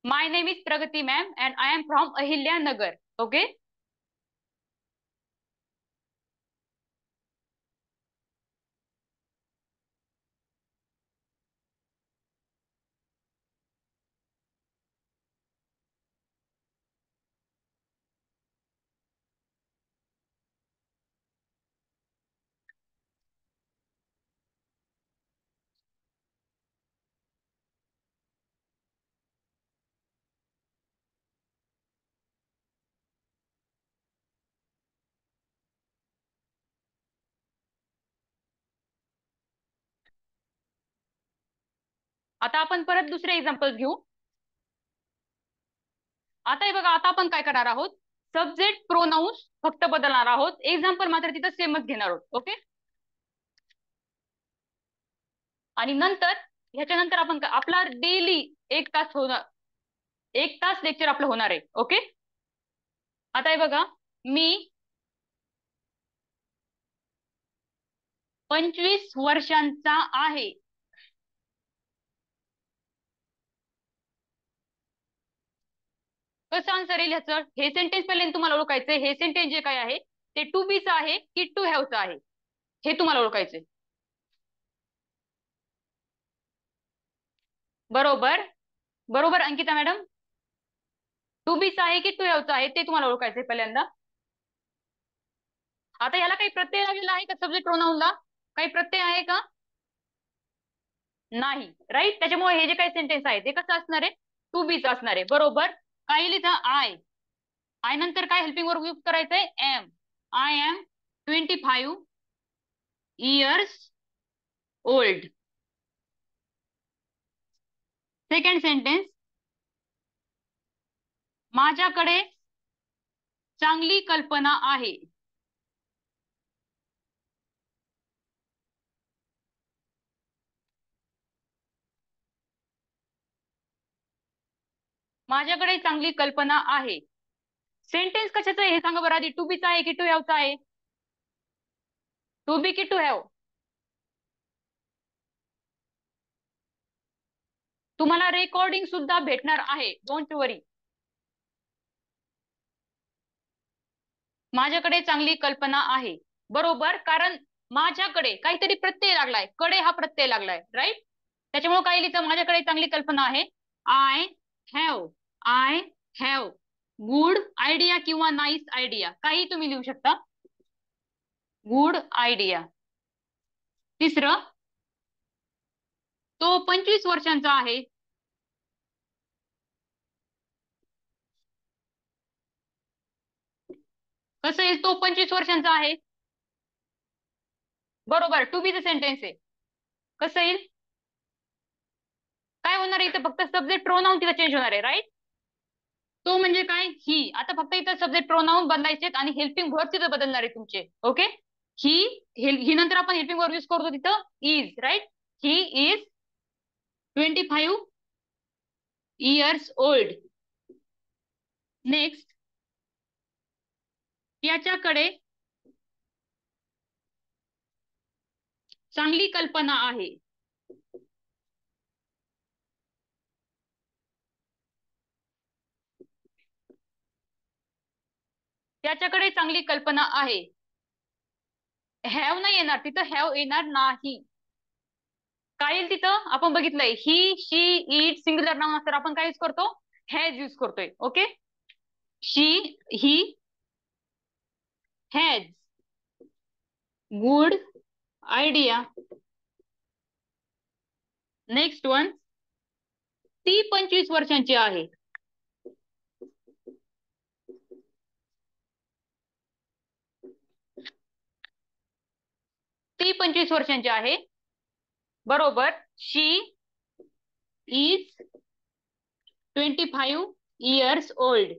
माय नेम इज प्रगती ma'am and I am from Ahilyanagar. Okay. आता आपण परत दुसरे एक्झाम्पल्स घेऊ. आता हे बघा, आता आपण काय करणार आहोत, सब्जेक्ट प्रोनाउन्स फक्त बदलणार आहोत, एक्झाम्पल मात्र तिथं सेमच घेणार आहोत. ओके. आणि नंतर ह्याच्यानंतर आपण आपला डेली 1 तास होणार, 1 तास लेक्चर आपलं होणार आहे. ओके. आता हे बघा, मी 25 वर्षांचा आहे. कसं आन्सर येईल ह्याचं? हे सेंटेन्स पहिले तुम्हाला ओळखायचंय. हे सेंटेन्स जे काय आहे ते टू बीचं आहे की टू हॅवचं आहे हे तुम्हाला ओळखायचंय. बरोबर बरोबर अंकिता मॅडम, टू बीचं आहे की टू हॅवचं आहे ते तुम्हाला ओळखायचंय पहिल्यांदा. आता याला काही प्रत्यय लागलेला आहे का सब्जेक्ट प्रोनाउनला? काही प्रत्यय आहे का? नाही, राईट. त्याच्यामुळे हे जे काही सेंटेन्स आहे ते कसं असणार आहे? टू बीच असणार आहे. बरोबर. काय लिहिलं? आय. आय नंतर काय हेल्पिंग वर्ब यूज करायचंय? Am. I am 25 years old. Second sentence, माझ्याकडे चांगली कल्पना आहे. माझ्याकडे चांगली कल्पना आहे. सेंटेन्स कशाचं आहे हे सांगा बरं आधी. टू बीचा आहे की टू हॅवचा आहे? टू बी की टू हॅव? तुम्हाला रेकॉर्डिंग सुद्धा भेटणार आहे, डोंट वरी. माझ्याकडे चांगली कल्पना आहे. बरोबर, कारण माझ्याकडे काहीतरी प्रत्यय लागलाय. कडे हा प्रत्यय लागलाय, राईट. त्याच्यामुळे काय लिहितं? माझ्याकडे चांगली कल्पना आहे. I have. I have good idea किंवा नाईस आयडिया, काही तुम्ही लिहू शकता. Good idea. तिसरं, तो 25 वर्षांचा आहे. कसं येईल? तो 25 वर्षांचा आहे. बरोबर, टू बी च सेंटेन्स आहे. कसं येईल? काय होणार आहे इथं? फक्त सब्जेक्ट प्रोनाउन तिथं चेंज होणार आहे, राईट. तो म्हणजे काय? ही. आता फक्त इथं सब्जेक्ट प्रोनाउन बदलायचे आणि हेल्पिंग वर्ब तिथं बदलणार आहे तुमचे. ओके. ही. ही नंतर आपण हेल्पिंग वर्ब यूज करतो तिथं is, right. He is 25 years old. Next, त्याच्याकडे चांगली कल्पना आहे. त्याच्याकडे चांगली कल्पना आहे. हॅव नाही येणार तिथं, हॅव येणार नाही. काय येईल तिथं? आपण बघितलंय he, she, it singular noun असतं आपण काय यूज करतो? हॅज यूज करतोय. Okay. She, he has good idea. Next one, ती 25 वर्षांची आहे. ती 25 वर्षांची आहे. बरोबर. She is 25 years old.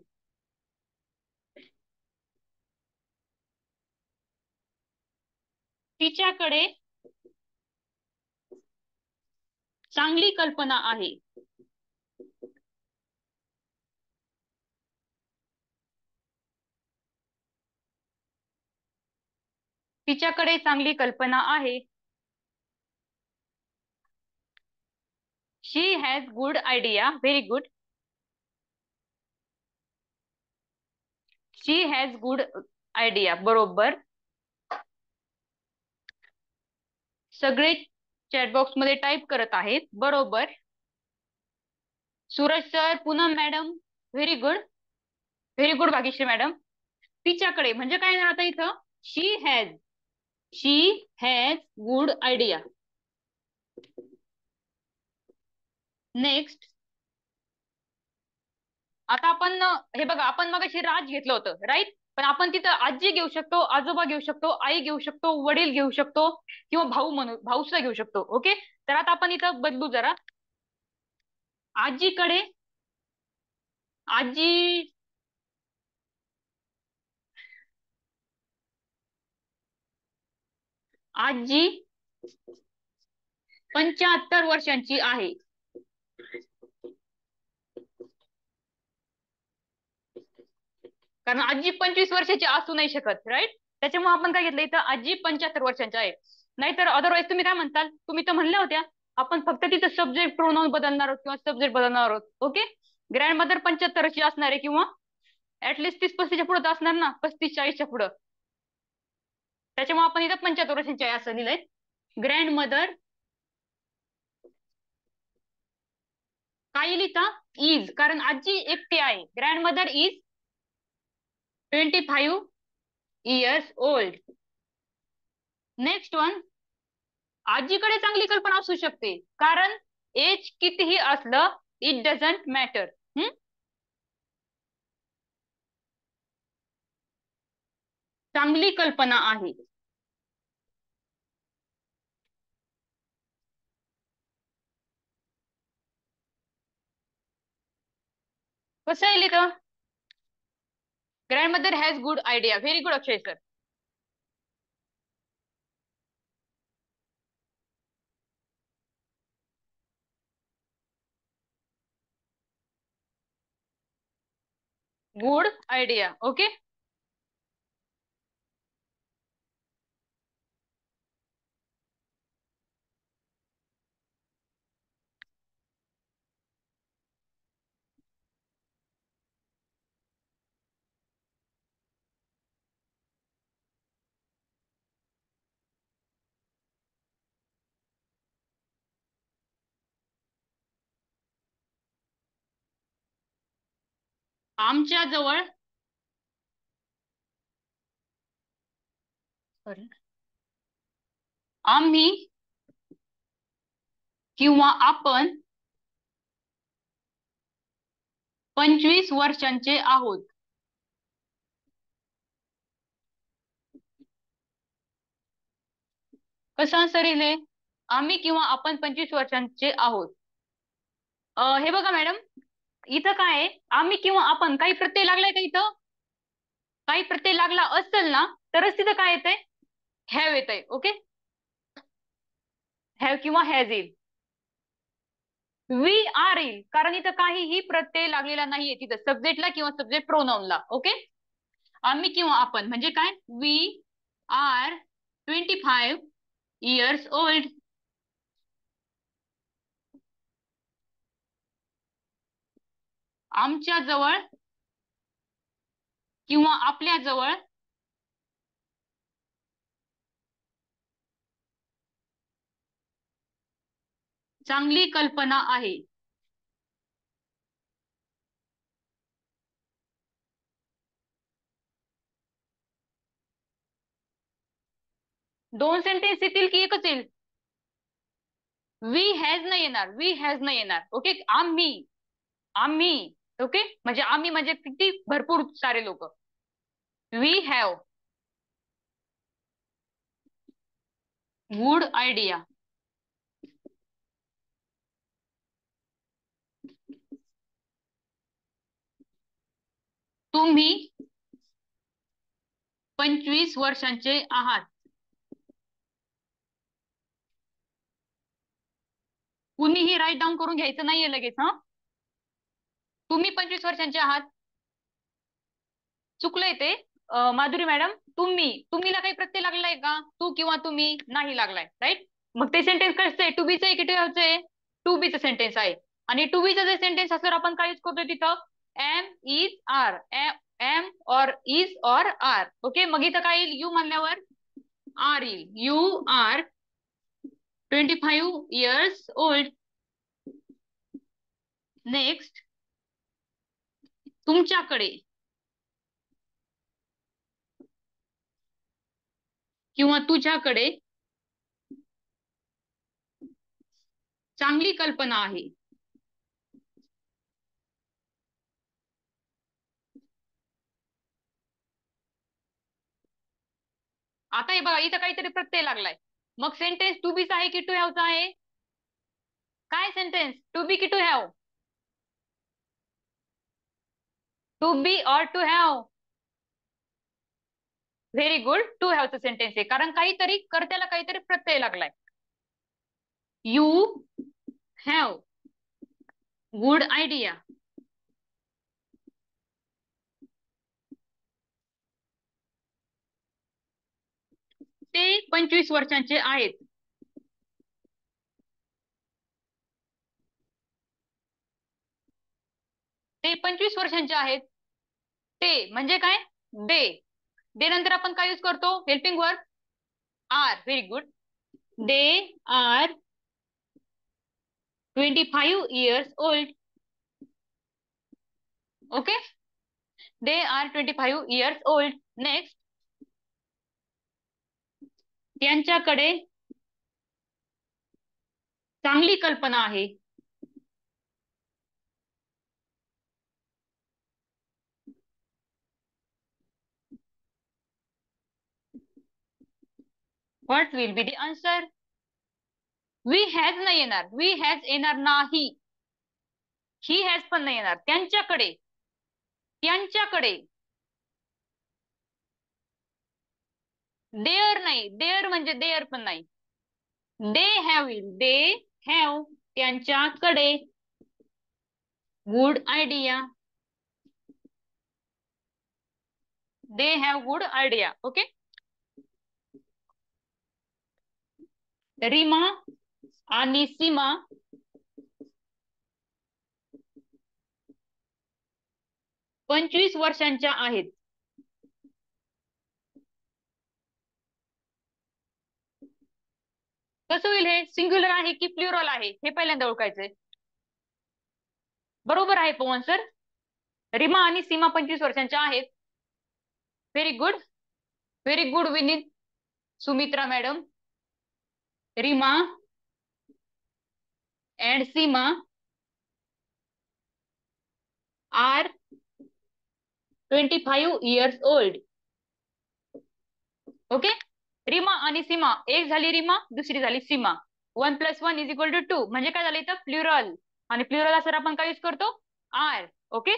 तिच्याकडे चांगली कल्पना आहे. तिच्याकडे चांगली कल्पना आहे. She has good idea. Very good. She has good idea. बरोबर. सगळे चॅटबॉक्स मध्ये टाईप करत आहेत. बरोबर. Suraj sir, Poonam madam, very good. Very good Bhagyashree madam. तिच्याकडे म्हणजे काय येणार आता इथं? She has. She has good idea. Next, आता आपण हे बघा, आपण मगाशी राज घेतलं होतं, राईट. पण आपण तिथं आजी घेऊ शकतो, आजोबा घेऊ शकतो, आई घेऊ शकतो, वडील घेऊ शकतो किंवा भाऊ म्हणू, भाऊ सुद्धा घेऊ शकतो. ओके. तर आता आपण इथं बदलू जरा. आजीकडे, आजी, आजी 75 वर्षांची आहे. कारण आजी 25 वर्षाची असू नाही शकत, राईट. त्याच्यामुळे आपण काय घेतलं इथं? आजी 75 वर्षांची आहे. नाहीतर अदरवाईज तुम्ही काय म्हणताल, तुम्ही तर म्हणल्या होत्या आपण फक्त तिथं सब्जेक्ट प्रोनाउन बदलणार आहोत किंवा सब्जेक्ट बदलणार आहोत. ओके, ग्रँड मदर 75 असणार आहे किंवा ऍटलिस्ट 30-35च्या पुढे असणार ना, 35-40च्या पुढं. त्याच्यामुळे आपण इथं 75 आहे असं लिहिलंय. ग्रँड मदर काय लिहिता, इज, कारण आजी एकटी आहे. Grand mother is 25 years old. Next one, आजीकडे चांगली कल्पना असू शकते कारण एज कितीही असलं इट डझंट मॅटर. चांगली कल्पना आहे. कसं आहे लिहितं, grand mother has good idea. Very good Akshay sir. Good idea. Okay, आमच्या जवळ, सॉरी, आम्ही किंवा आपण 25 वर्षांचे आहोत. कसं आन्सर येईल, आम्ही किंवा आपण 25 वर्षांचे आहोत. हे बघा मॅडम, इथं काय आहे, आम्ही किंवा आपण, काही प्रत्यय लागलाय का इथं, काही प्रत्यय लागला असेल ना तरच तिथं काय येतंय, हॅव येतंय. ओके, हॅव किंवा हॅज येईल. वी आर येईल कारण इथं काहीही प्रत्यय लागलेला नाहीये तिथं सब्जेक्टला किंवा सब्जेक्ट प्रोनाउनला. ओके, आम्ही किंवा आपण म्हणजे काय, वी आर 25 years old. आमच्या जवळ किंवा आपल्या जवळ चांगली कल्पना आहे. दोन सेंटेन्स येतील की एकच येईल, वी हॅज नाही येणार, वी हॅज नाही येणार. ओके, आम्ही, आम्ही. ओके, म्हणजे आम्ही म्हणजे किती भरपूर सारे लोक. We have good idea. तुम्ही 25 वर्षांचे आहात. कुणीही राईट डाऊन करून घ्यायचं नाहीये लगेच. हा, तुम्ही 25 वर्षांचे आहात, चुकलंय ते. माधुरी मॅडम, तुम्ही, तुम्हीला काही प्रत्यय लागलाय का, तू किंवा तुम्ही नाही लागलाय, राईट. मग ते सेंटेन्स कसं आहे, टू बीचं आहे की टू हॅवचं आहे, टू बीचं सेंटेन्स आहे. आणि टू बीचं जे सेंटेन्स असल्यावर आपण काय यूज करतोय तिथं, am is are, am or is or are. Okay, मग इथं काय येईल, यू म्हणल्यावर आर येईल. You are 25 years old. Next, तुमच्याकडे किंवा तुझ्याकडे चांगली कल्पना आहे. आता हे बघा, इथं काहीतरी प्रत्यय लागलाय, मग सेंटेन्स टू बीचा आहे की टू हॅवचा आहे, काय सेंटेन्स, टू बी की टू हॅव, टू बी और to have. Very good, to हॅवचं सेंटेन्स आहे कारण काहीतरी कर्त्याला काहीतरी प्रत्यय लागलाय. You have good idea. ते 25 वर्षांचे आहेत. ते 25 वर्षांचे आहेत. ते म्हणजे काय? दे. दे नंतर आपण काय यूज करतो? Helping verb are. Very good. They are 25 years old. Okay. They are 25 years old. Next, त्यांच्याकडे चांगली कल्पना आहे. What will be the answer? We has नाही येणार. वी हॅज येणार नाही. ही हॅज पण नाही येणार. त्यांच्याकडे. त्यांच्याकडे. देअर नाही. देअर म्हणजे देअर पण नाही. दे हॅव येईल. They have. त्यांच्याकडे. Good idea. They have good idea. Okay. Reema आणि सीमा 25 वर्षांच्या आहेत. कसं होईल हे? सिंग्युलर आहे की प्लुरल आहे हे पहिल्यांदा ओळखायचंय. बरोबर आहे पवन सर. रीमा आणि सीमा 25 वर्षांच्या आहेत. Very good. Very good Vineet. Sumitra madam. Reema and Seema are 25 years old. Okay. Reema आणि सीमा. एक झाली रीमा, दुसरी झाली सीमा. 1 + 1 = 2 म्हणजे काय झालं इथं? प्लुरल. आणि प्लुरल सर आपण काय यूज करतो? Are. Okay.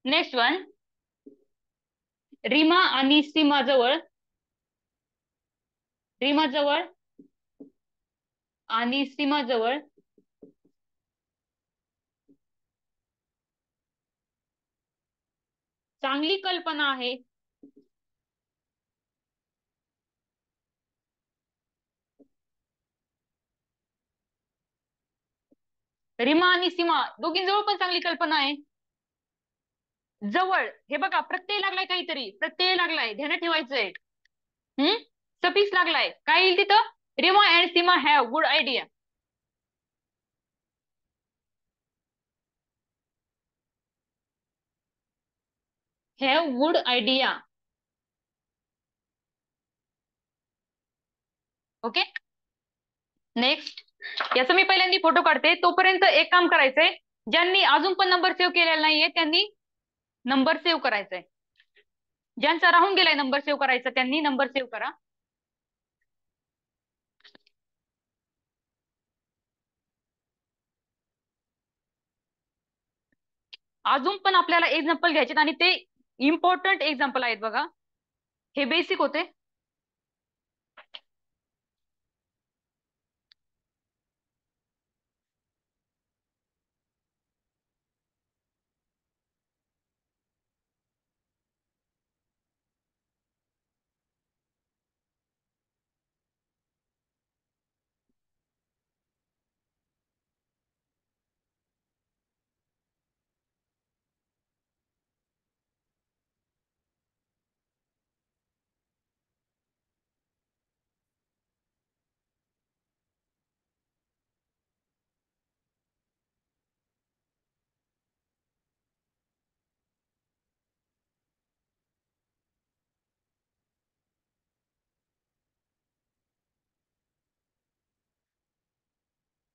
Next one. Reema आणि सीमा जवळ. रीमा जवळ आणि सीमा जवळ चांगली कल्पना आहे. रीमा आणि सीमा दोघींजवळ पण चांगली कल्पना आहे. जवळ हे बघा, प्रत्यय लागलाय काहीतरी. प्रत्यय लागलाय, ध्यानात ठेवायचंय. सफिक्स लागलाय. काय येईल तिथं? Reema and Seema have good idea. Have good idea. Okay. Next. याचा मी पहिल्यांदा फोटो काढते. तोपर्यंत एक काम करायचंय. ज्यांनी अजून पण नंबर सेव्ह केलेला नाहीये त्यांनी नंबर सेव्ह करायचाय. ज्यांचा राहून गेलाय नंबर सेव्ह करायचा त्यांनी नंबर सेव्ह करा. अजून पण आपल्याला एक्झाम्पल घ्यायचे आणि ते इम्पॉर्टंट एक्झाम्पल आहेत बघा. हे बेसिक होते.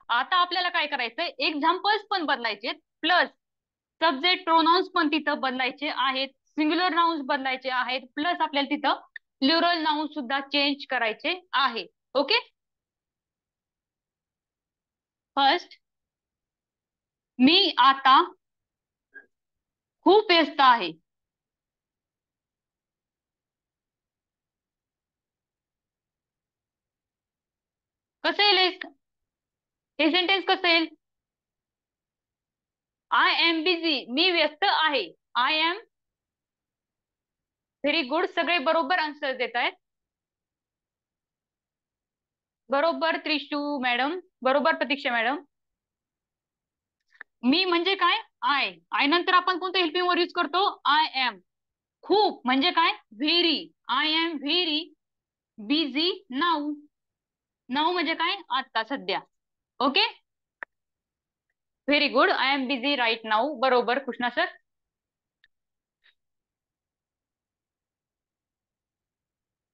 आता आपल्याला काय करायचंय? एक्झाम्पल्स पण बदलायचे प्लस सब्जेक्ट प्रोनाउन्स पण तिथं बदलायचे आहेत. सिंग्युलर नाउन्स बदलायचे आहेत. प्लस आपल्याला तिथं प्लुरल नाउन सुद्धा चेंज करायचे आहे. ओके. फर्स्ट, मी आता खूप व्यस्त आहे. कसं येईल हे सेंटेन्स? कसं येईल? I am busy. मी व्यस्त आहे. I am. Very good. सगळे बरोबर आन्सर देत आहेत. बरोबर त्रिशू मॅडम, बरोबर प्रतीक्षा मॅडम. मी म्हणजे काय? आय. आय नंतर आपण कोणतं हेल्पिंग वर्ड यूज करतो? I am. खूप म्हणजे काय? Very. I am very busy now. Now म्हणजे काय? आता सध्या. Okay. Very good. I am busy right now. बरोबर कृष्णा सर.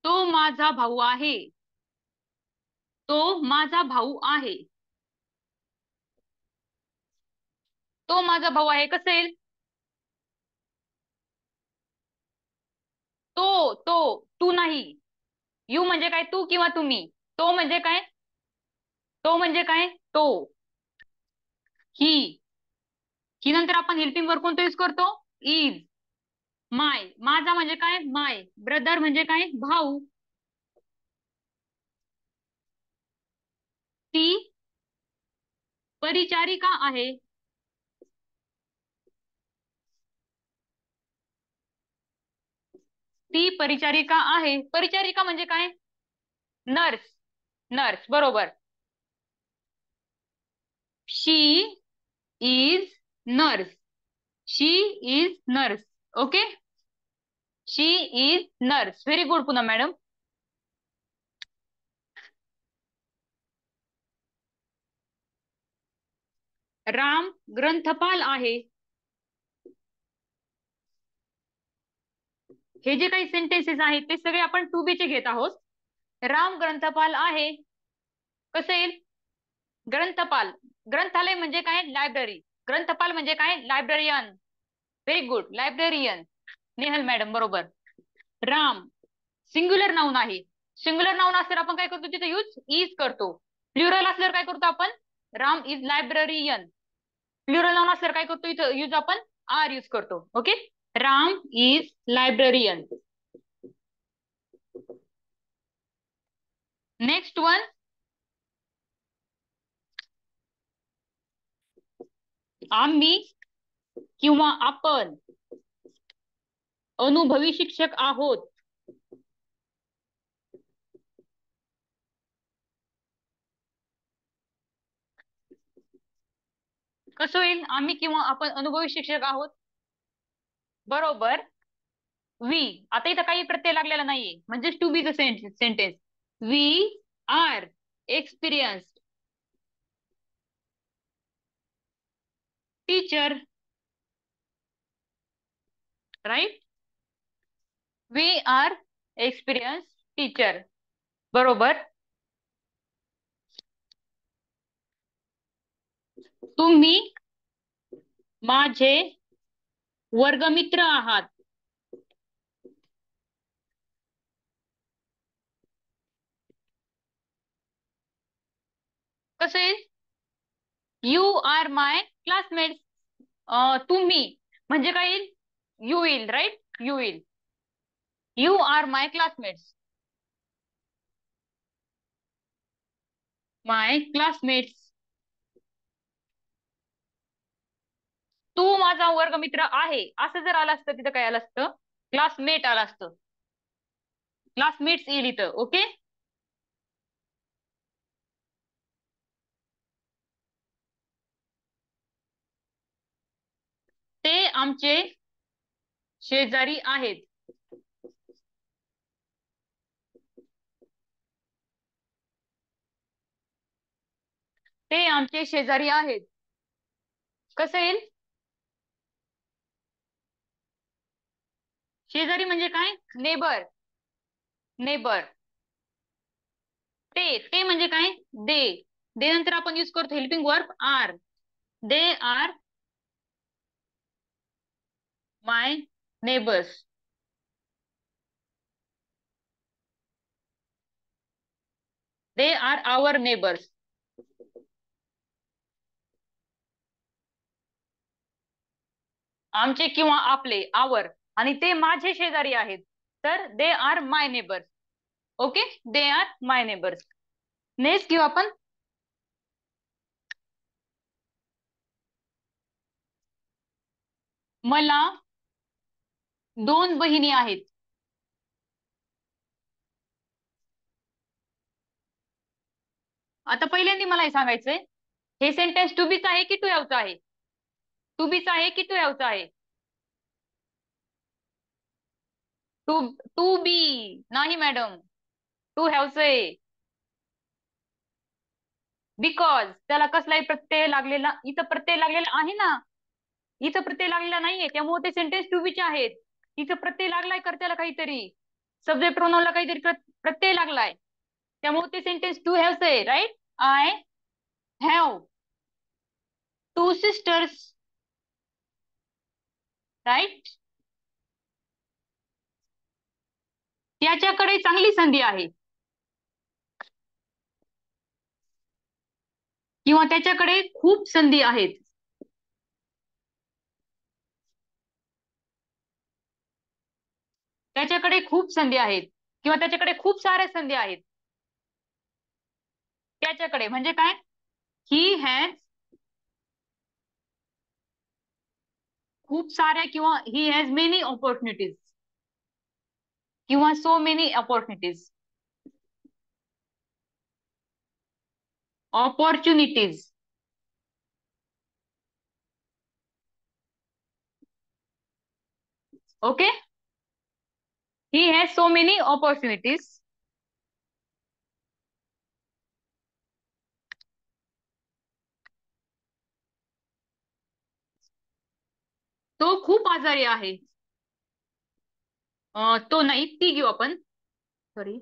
तो माझा भाऊ आहे. तो माझा भाऊ आहे. तो माझा भाऊ आहे कसं येईल? तो तू नाही. यू म्हणजे काय? तू किंवा तुम्ही. तो म्हणजे काय? तो म्हणजे काय? तो. ही. ही नंतर आपण हेल्पिंग वर्ब कोणतं यूज करतो? इज. माय. माझा म्हणजे काय? माय. ब्रदर म्हणजे काय? भाऊ. ती परिचारिका आहे. ती परिचारिका आहे. परिचारिका म्हणजे काय? नर्स. नर्स बरोबर. She is nurse. She is nurse. Okay. She is nurse. Very good पुन्हा मॅडम. राम ग्रंथपाल आहे. हे जे काही सेंटेन्सेस आहेत ते सगळे आपण टू बी चे घेत आहोत. राम ग्रंथपाल आहे कसं येईल? ग्रंथपाल. ग्रंथालय म्हणजे काय? लायब्ररी. ग्रंथपाल म्हणजे काय? Librarian. Very good. Librarian. Nehal madam बरोबर. राम सिंग्युलर नाऊन आहे. सिंग्युलर नाऊन असल्यावर आपण काय करतो? तिथे यूज इज करतो. प्लुरल असल्यावर काय करतो आपण? Ram is librarian. Plural noun असल्यावर काय करतो? इथं यूज आपण आर यूज करतो. Okay. Ram is librarian. Next one. आम्ही किंवा आपण अनुभवी शिक्षक आहोत. कसं होईल? आम्ही किंवा आपण अनुभवी शिक्षक आहोत. बरोबर. वी. आता इथं काही प्रत्यय लागलेला नाहीये म्हणजे to be the sentence. We are experienced teacher. Right. We are experience teacher. बरोबर. तुम्ही माझे वर्गमित्र आहात. कसं येईल? You are my classmates. तुम्ही म्हणजे काय येईल? यू येईल. राईट. यू येईल. You are my classmates. My classmates. तू माझा वर्गमित्र आहे असं जर आलं असतं तिथं काय आलं असतं? क्लासमेट आलं असतं. क्लासमेट्स येईल इथं. ओके. ते आमचे शेजारी आहेत. ते आमचे शेजारी आहेत. कसं येईल? शेजारी म्हणजे काय? नेबर. नेबर. ते म्हणजे काय? दे. दे नंतर आपण युज करतो helping verb are. They are my neighbours. They are our neighbours. आमचे किंवा आपले आवर. आणि ते माझे शेजारी आहेत. तर दे are my neighbours. Okay. They are my neighbours. Next घेऊ आपण. मला 2 बहिणी आहेत. आता पहिल्यांदा मला हे सांगायचंय, हे सेंटेन्स टू बीच आहे की टू हॅवचं आहे? टू बीच आहे की टू हॅवचं आहे? टू टू बी नाही मॅडम, टू हॅवचं आहे. बिकॉज त्याला कसलाही प्रत्यय लागलेला, इथं प्रत्यय लागलेला आहे ना, इथं प्रत्यय लागलेला नाहीये, त्यामुळे ते सेंटेन्स टू बीचे आहेत. इथं प्रत्यय लागलाय कर त्याला काहीतरी, सब्जेक्ट प्रोनाउनला काहीतरी प्रत्यय लागलाय, त्यामुळे ते सेंटेन्स टू हॅवचं आहे. Right? I have two sisters. Right? त्याच्याकडे चांगली संधी आहे, किंवा त्याच्याकडे खूप संधी आहेत. त्याच्याकडे खूप संधी आहेत, किंवा त्याच्याकडे खूप साऱ्या संधी आहेत. त्याच्याकडे म्हणजे काय? ही हॅज खूप साऱ्या, किंवा ही हॅज मेनी ऑपॉर्च्युनिटीज, किंवा so many opportunities. Opportunities. Okay, he has so many opportunities. तो खूप आजारी आहे. तो नाही, ती घेऊ आपण. सॉरी.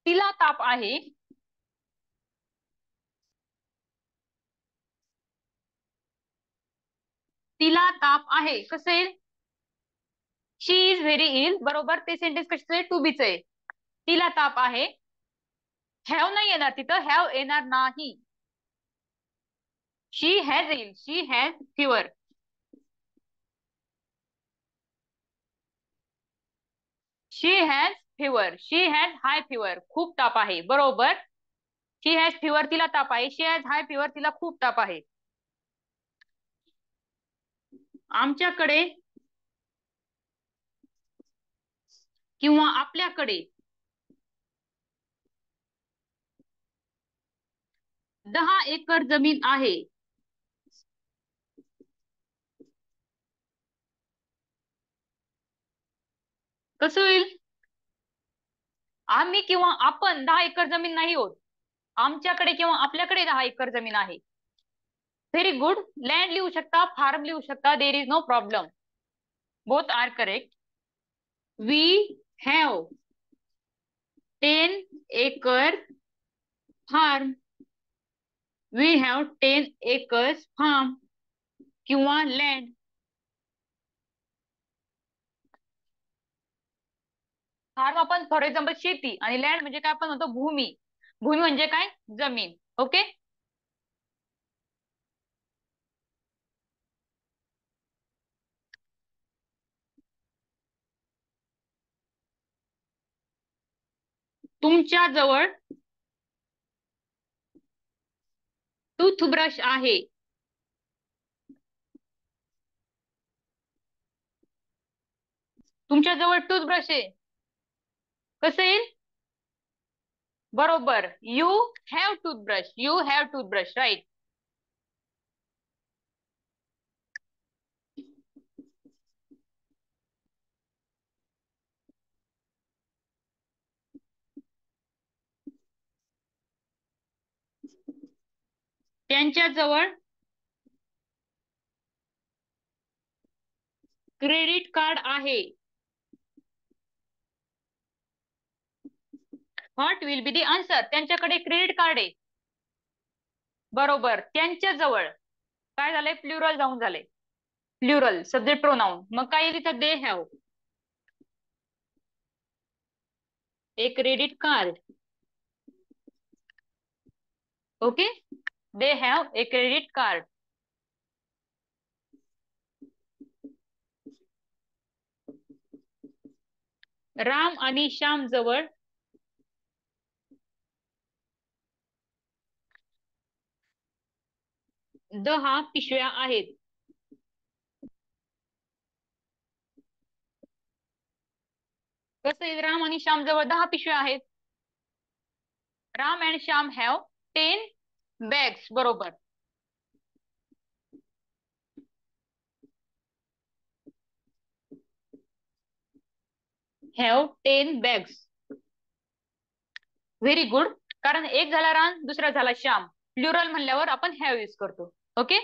तिला ताप आहे. तिला ताप आहे कसं येईल? शी इज व्हेरी इल. बरोबर, ते सेंटेन्स कशाचं आहे? टू बीच आहे. तिला ताप आहे. हॅव नाही येणार तिथं, हॅव येणार नाही. शी हॅज येईल, she has fever. She has fever, she has high fever. खूप ताप आहे. बरोबर, शी हॅज फिवर, तिला ताप आहे. शी हॅज हाय फिवर, तिला खूप ताप आहे. आमच्याकडे किंवा आपल्याकडे 10 एकर जमीन आहे. कसं होईल? आम्ही किंवा आपण 10 एकर जमीन नाही होत. आमच्याकडे किंवा आपल्याकडे 10 एकर जमीन आहे. Very good. लँड लिहू शकता, फार्म लिहू शकता, there is no problem. Both are correct. We have 10 acre farm. We have 10 acres farm, किंवा लँड. फार्म आपण फॉर एक्झाम्पल शेती, आणि लँड म्हणजे काय आपण म्हणतो? भूमी. भूमी म्हणजे काय? जमीन. ओके. तुमच्या जवळ टूथब्रश आहे. तुमच्या जवळ टूथब्रश आहे. कसं येईल? बरोबर, you have toothbrush, you have toothbrush. Right. त्यांच्या जवळ क्रेडिट कार्ड आहे. What will be the answer? त्यांच्याकडे क्रेडिट कार्ड आहे. बरोबर, त्यांच्या जवळ काय झालंय? प्लुरल जाऊन झालंय. प्लुरल सब्जेक्ट प्रोनाउन, मग काय तिथं? They have a credit card. Okay, they have a credit card. Ram आणि श्याम जवळ 10 पिशव्या आहेत. कसं आहे, राम आणि श्याम जवळ 10 पिशव्या आहेत. Ram and Shyam have 10 bags. बरोबर. Have 10 bags. Very good. कारण एक झाला राम, दुसरा झाला श्याम. प्लुरल म्हणल्यावर आपण हॅव यूज करतो. ओके.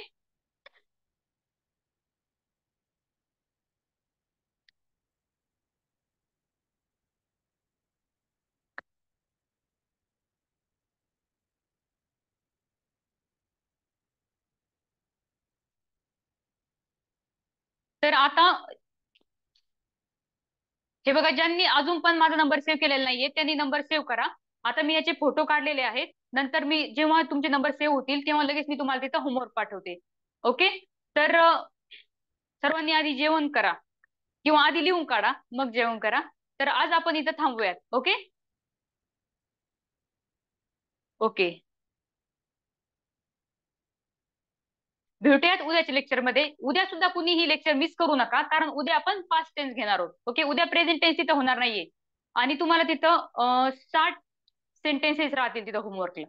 तर आता हे बघा, ज्यांनी अजून पण माझा नंबर सेव्ह केलेला नाहीये त्यांनी नंबर सेव्ह करा. आता मी याचे फोटो काढलेले आहेत. नंतर मी जेव्हा तुमचे नंबर सेव्ह होतील तेव्हा लगेच मी तुम्हाला तिथं होमवर्क पाठवते. ओके. तर सर्वांनी आधी जेवण करा किंवा आधी लिहून काढा, मग जेवण करा. तर आज आपण इथं थांबूयात. ओके. ओके. भेटूयात उद्याच्या लेक्चरमध्ये. उद्या सुद्धा कुणी ही लेक्चर मिस करू नका, कारण उद्या आपण पास्ट टेन्स घेणार आहोत. ओके. उद्या प्रेझेंट टेन्स तिथं होणार नाहीये. आणि तुम्हाला तिथं 60 सेंटेन्सेस राहतील तिथं होमवर्कला.